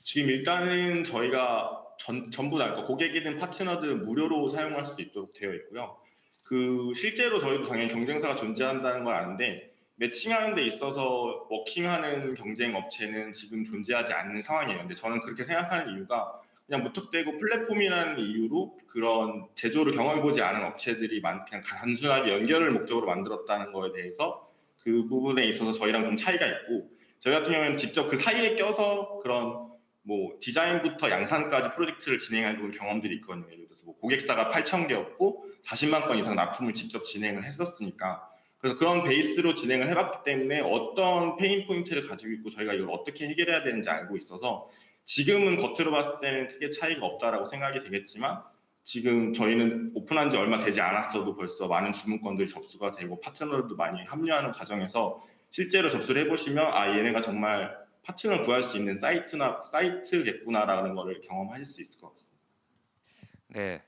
지금 일단은 저희가 전부 다, 그러니까 고객이든 파트너든 무료로 사용할 수 있도록 되어 있고요. 그 실제로 저희도 당연히 경쟁사가 존재한다는 걸 아는데 매칭하는 데 있어서 워킹하는 경쟁 업체는 지금 존재하지 않는 상황이에요. 근데 저는 그렇게 생각하는 이유가 그냥 무턱대고 플랫폼이라는 이유로 그런 제조를 경험해보지 않은 업체들이 그냥 단순하게 연결을 목적으로 만들었다는 거에 대해서 그 부분에 있어서 저희랑 좀 차이가 있고, 저희 같은 경우에는 직접 그 사이에 껴서 그런 뭐 디자인부터 양산까지 프로젝트를 진행해본 경험들이 있거든요. 예를 들어서 뭐 고객사가 8,000개였고 40만 건 이상 납품을 직접 진행을 했었으니까, 그래서 그런 베이스로 진행을 해봤기 때문에 어떤 페인 포인트를 가지고 있고 저희가 이걸 어떻게 해결해야 되는지 알고 있어서 지금은 겉으로 봤을 때는 크게 차이가 없다라고 생각이 되겠지만, 지금 저희는 오픈한 지 얼마 되지 않았어도 벌써 많은 주문건들이 접수가 되고 파트너들도 많이 합류하는 과정에서 실제로 접수를 해보시면 아, 얘네가 정말 파트너를 구할 수 있는 사이트겠구나라는 거를 경험하실 수 있을 것 같습니다. 네,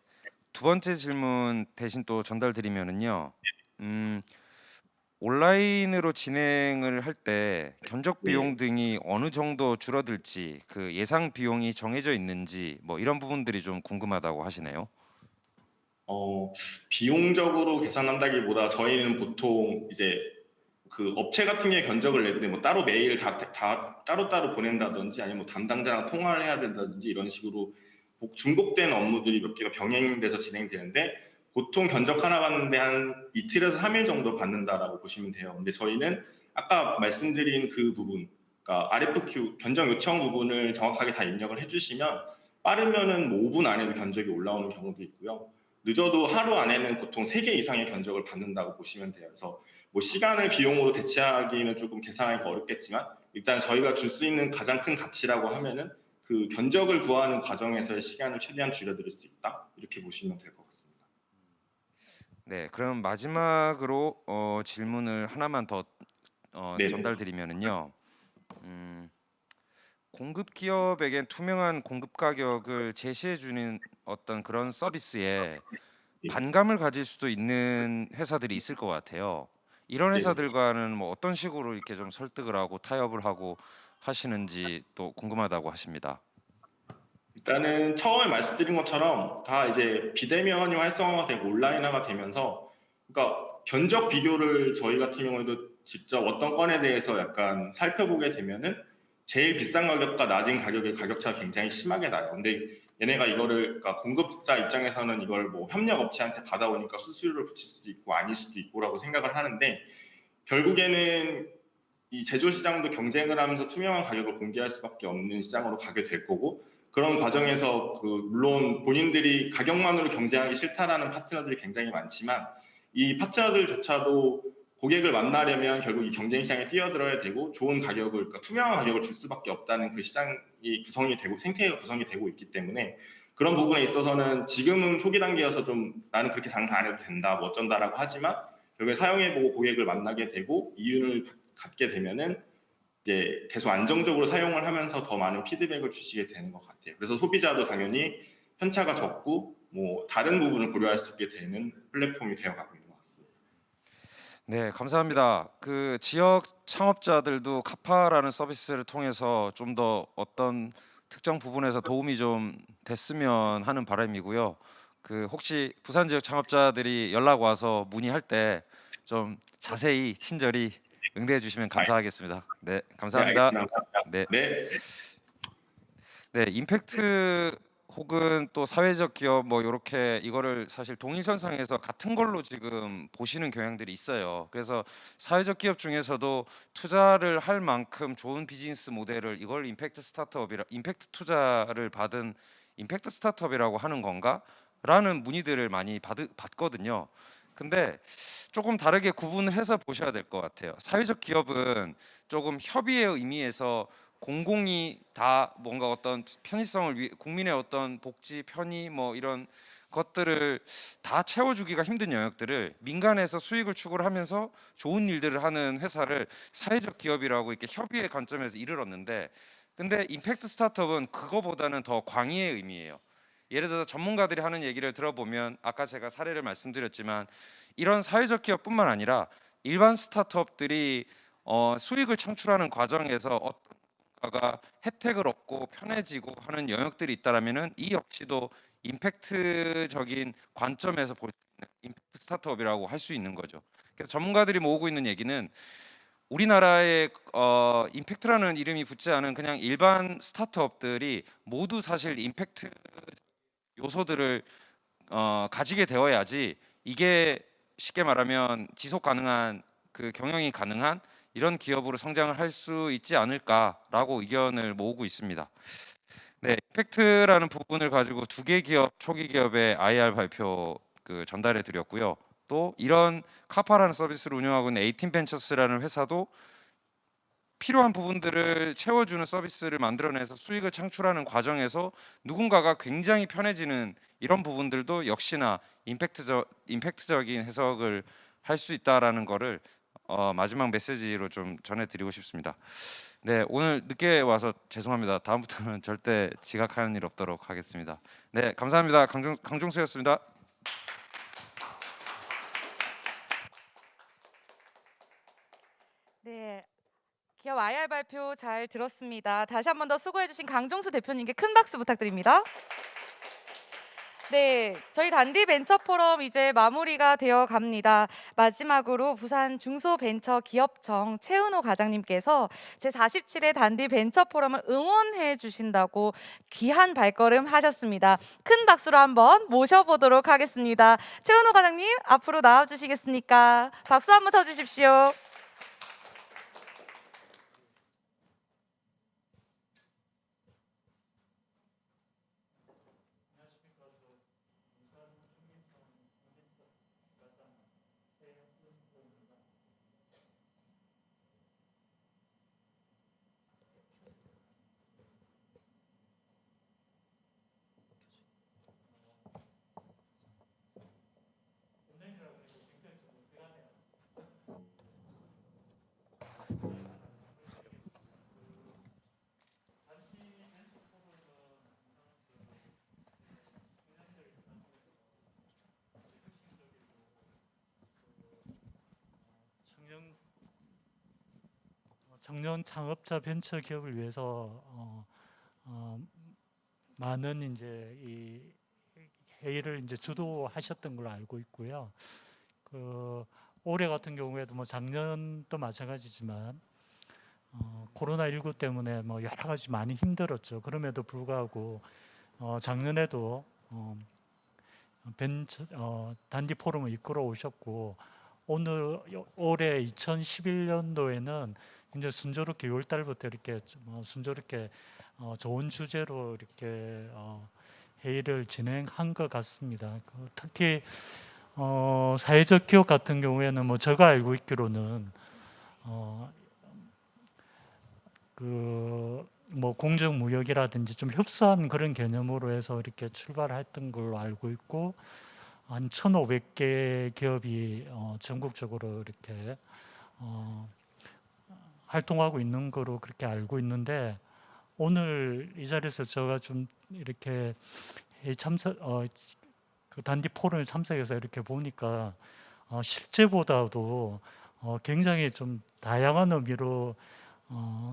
두 번째 질문 대신 또 전달 드리면은요. 온라인으로 진행을 할 때 견적 비용 등이 어느 정도 줄어들지, 그 예상 비용이 정해져 있는지 뭐 이런 부분들이 좀 궁금하다고 하시네요. 비용적으로 계산한다기보다 저희는 보통 이제 그 업체 같은 경우에 견적을 낼 때 뭐 따로 메일 다 따로따로 보낸다든지 아니면 뭐 담당자랑 통화를 해야 된다든지 이런 식으로 중복된 업무들이 몇 개가 병행돼서 진행되는데, 보통 견적 하나 받는데 한 이틀에서 3일 정도 받는다라고 보시면 돼요. 근데 저희는 아까 말씀드린 그 부분, 그러니까 RFQ 견적 요청 부분을 정확하게 다 입력을 해주시면 빠르면은 뭐 5분 안에도 견적이 올라오는 경우도 있고요. 늦어도 하루 안에는 보통 3개 이상의 견적을 받는다고 보시면 돼요. 그래서 뭐 시간을 비용으로 대체하기는 조금 계산하기가 어렵겠지만 일단 저희가 줄 수 있는 가장 큰 가치라고 하면은 그 그 견적을 구하는 과정에서의 시간을 최대한 줄여드릴 수 있다. 이렇게 보시면 될 것 같습니다. 네, 그럼 마지막으로 질문을 하나만 더 네. 전달드리면은요. 공급 기업에겐 투명한 공급 가격을 제시해 주는 어떤 그런 서비스에 반감을 가질 수도 있는 회사들이 있을 것 같아요. 이런 네. 회사들과는 뭐 어떤 식으로 이렇게 좀 설득을 하고 타협을 하고 하시는지 또 궁금하다고 하십니다. 일단은 처음에 말씀드린 것처럼 다 이제 비대면이 활성화가 되고 온라인화가 되면서, 그러니까 견적 비교를 저희 같은 경우에도 직접 어떤 건에 대해서 약간 살펴보게 되면은 제일 비싼 가격과 낮은 가격의 가격차가 굉장히 심하게 나요. 근데 얘네가 이거를, 그러니까 공급자 입장에서는 이걸 뭐 협력 업체한테 받아오니까 수수료를 붙일 수도 있고 아닐 수도 있고라고 생각을 하는데, 결국에는 이 제조 시장도 경쟁을 하면서 투명한 가격을 공개할 수밖에 없는 시장으로 가게 될 거고, 그런 과정에서 물론 본인들이 가격만으로 경쟁하기 싫다라는 파트너들이 굉장히 많지만, 이 파트너들조차도 고객을 만나려면 결국 이 경쟁 시장에 뛰어들어야 되고 좋은 가격을, 그러니까 투명한 가격을 줄 수밖에 없다는 그 시장이 구성이 되고 생태계가 구성이 되고 있기 때문에, 그런 부분에 있어서는 지금은 초기 단계여서 좀 나는 그렇게 장사 안 해도 된다, 뭐 어쩐다라고 하지만, 결국에 사용해보고 고객을 만나게 되고 이윤을 갖게 되면은 이제 계속 안정적으로 사용을 하면서 더 많은 피드백을 주시게 되는 것 같아요. 그래서 소비자도 당연히 편차가 적고 뭐 다른 부분을 고려할 수 있게 되는 플랫폼이 되어가고 있는 것 같습니다. 네, 감사합니다. 그 지역 창업자들도 카파라는 서비스를 통해서 좀 더 어떤 특정 부분에서 도움이 좀 됐으면 하는 바람이고요. 그 혹시 부산 지역 창업자들이 연락 와서 문의할 때 좀 자세히 친절히 응대해 주시면 감사하겠습니다. 네, 네, 감사합니다. 알겠습니다. 네. 네. 네, 임팩트 혹은 또 사회적 기업 뭐 이렇게 이거를 사실 동일선상에서 같은 걸로 지금 보시는 경향들이 있어요. 그래서 사회적 기업 중에서도 투자를 할 만큼 좋은 비즈니스 모델을 이걸 임팩트 투자를 받은 임팩트 스타트업이라고 하는 건가? 라는 문의들을 많이 받거든요. 근데 조금 다르게 구분을 해서 보셔야 될 것 같아요. 사회적 기업은 조금 협의의 의미에서 공공이 다 뭔가 어떤 편의성을 위해 국민의 어떤 복지, 편의 뭐 이런 것들을 다 채워주기가 힘든 영역들을 민간에서 수익을 추구를 하면서 좋은 일들을 하는 회사를 사회적 기업이라고 이렇게 협의의 관점에서 이르렀는데, 근데 임팩트 스타트업은 그거보다는 더 광의의 의미예요. 예를 들어서 전문가들이 하는 얘기를 들어보면 아까 제가 사례를 말씀드렸지만 이런 사회적 기업뿐만 아니라 일반 스타트업들이 수익을 창출하는 과정에서 가 혜택을 얻고 편해지고 하는 영역들이 있다라면은 이 역시도 임팩트적인 관점에서 볼 수 있는 임팩트 스타트업이라고 할 수 있는 거죠. 그래서 전문가들이 모으고 있는 얘기는 우리나라의 임팩트라는 이름이 붙지 않은 그냥 일반 스타트업들이 모두 사실 임팩트 요소들을 가지게 되어야지 이게 쉽게 말하면 지속 가능한 그 경영이 가능한 이런 기업으로 성장을 할 수 있지 않을까라고 의견을 모으고 있습니다. 네, 임팩트라는 부분을 가지고 두 개 기업 초기 기업의 IR 발표 그 전달해 드렸고요. 또 이런 카파라는 서비스를 운영하고 있는 에이틴벤처스라는 회사도 필요한 부분들을 채워주는 서비스를 만들어내서 수익을 창출하는 과정에서 누군가가 굉장히 편해지는 이런 부분들도 역시나 임팩트적인 해석을 할 수 있다라는 거를 마지막 메시지로 좀 전해드리고 싶습니다. 네, 오늘 늦게 와서 죄송합니다. 다음부터는 절대 지각하는 일 없도록 하겠습니다. 네, 감사합니다. 강종수였습니다. 네. 기업 IR 발표 잘 들었습니다. 다시 한 번 더 수고해주신 강종수 대표님께 큰 박수 부탁드립니다. 네, 저희 단디 벤처 포럼 이제 마무리가 되어 갑니다. 마지막으로 부산 중소벤처기업청 최은호 과장님께서 제47회 단디 벤처 포럼을 응원해 주신다고 귀한 발걸음 하셨습니다. 큰 박수로 한번 모셔보도록 하겠습니다. 최은호 과장님 앞으로 나와 주시겠습니까? 박수 한번 쳐주십시오. 청년 창업자 벤처 기업을 위해서 많은 이제 이 회의를 이제 주도하셨던 걸로 알고 있고요. 그 올해 같은 경우에도 뭐 작년도 마찬가지지만 코로나19 때문에 뭐 여러 가지 많이 힘들었죠. 그럼에도 불구하고 작년에도 단디 포럼을 이끌어 오셨고 올해 2011년도에는 이제 순조롭게 6월 달부터 이렇게 순조롭게 좋은 주제로 이렇게 회의를 진행한 것 같습니다. 특히 사회적 기업 같은 경우에는 뭐 제가 알고 있기로는 뭐 공정무역이라든지 좀 협소한 그런 개념으로 해서 이렇게 출발했던 걸로 알고 있고 한 1,500개 기업이 전국적으로 이렇게 활동하고 있는 거로 그렇게 알고 있는데 오늘 이 자리에서 제가 좀 이렇게 그 단디 포럼에 참석해서 이렇게 보니까 실제보다도 굉장히 좀 다양한 의미로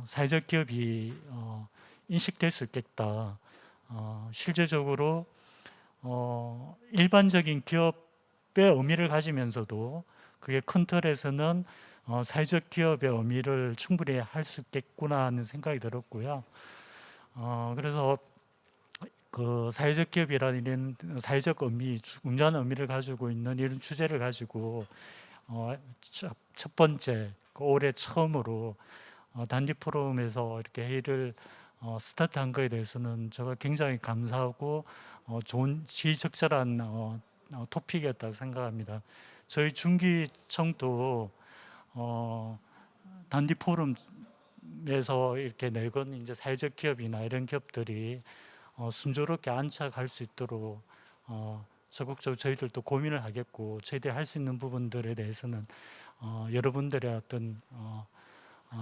사회적 기업이 인식될 수 있겠다. 실제적으로 일반적인 기업의 의미를 가지면서도 그게 큰 틀에서는 사회적 기업의 의미를 충분히 할 수 있겠구나 하는 생각이 들었고요. 그래서 그 사회적 기업이라는 이런 사회적 의미, 중요한 의미를 가지고 있는 이런 주제를 가지고 첫 번째 올해 처음으로 단디 포럼에서 이렇게 회의를 스타트한 거에 대해서는 제가 굉장히 감사하고 좋은 시의적절한 토픽이었다고 생각합니다. 저희 중기청도 단디 포럼에서 이렇게 내건 이제 사회적 기업이나 이런 기업들이 순조롭게 안착할 수 있도록 적극적으로 저희들도 고민을 하겠고 저희들이 할 수 있는 부분들에 대해서는 여러분들의 어떤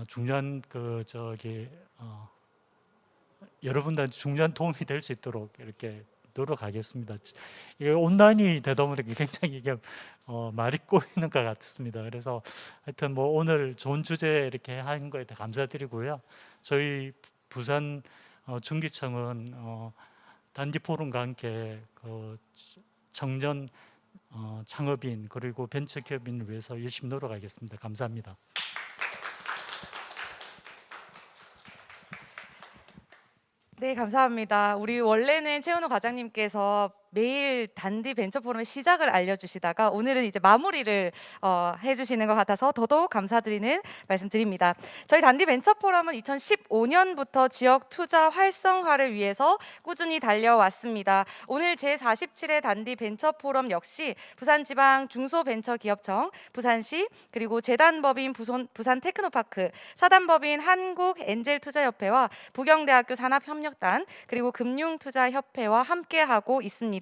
중요한 여러분들한테 중요한 도움이 될 수 있도록 이렇게 노력하겠습니다. 이게 온라인이 되다 보니까 굉장히 이게 말이 꼬이는 것 같습니다. 그래서 하여튼 뭐 오늘 좋은 주제 이렇게 한 거에 대해 감사드리고요. 저희 부산 중기청은 단디 포럼과 함께 그 청년 창업인 그리고 벤처 기업인을 위해서 열심히 노력하겠습니다. 감사합니다. 네, 감사합니다. 우리 원래는 최은호 과장님께서 매일 단디 벤처 포럼의 시작을 알려주시다가 오늘은 이제 마무리를 해주시는 것 같아서 더더욱 감사드리는 말씀드립니다. 저희 단디 벤처 포럼은 2015년부터 지역 투자 활성화를 위해서 꾸준히 달려왔습니다. 오늘 제47회 단디 벤처 포럼 역시 부산지방 중소벤처기업청, 부산시, 그리고 재단법인 부산 테크노파크, 사단법인 한국엔젤투자협회와 부경대학교 산업협력단, 그리고 금융투자협회와 함께하고 있습니다.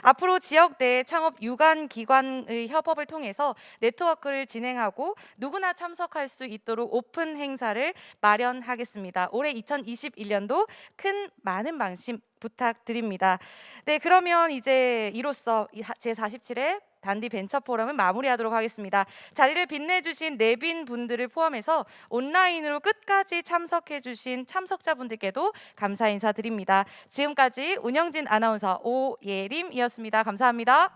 앞으로 지역 내 창업 유관 기관의 협업을 통해서 네트워크를 진행하고 누구나 참석할 수 있도록 오픈 행사를 마련하겠습니다. 올해 2021년도 많은 방심 부탁드립니다. 네, 그러면 이제 이로써 제47회 단디 벤처 포럼은 마무리하도록 하겠습니다. 자리를 빛내주신 내빈 분들을 포함해서 온라인으로 끝까지 참석해주신 참석자분들께도 감사 인사드립니다. 지금까지 운영진 아나운서 오예림이었습니다. 감사합니다.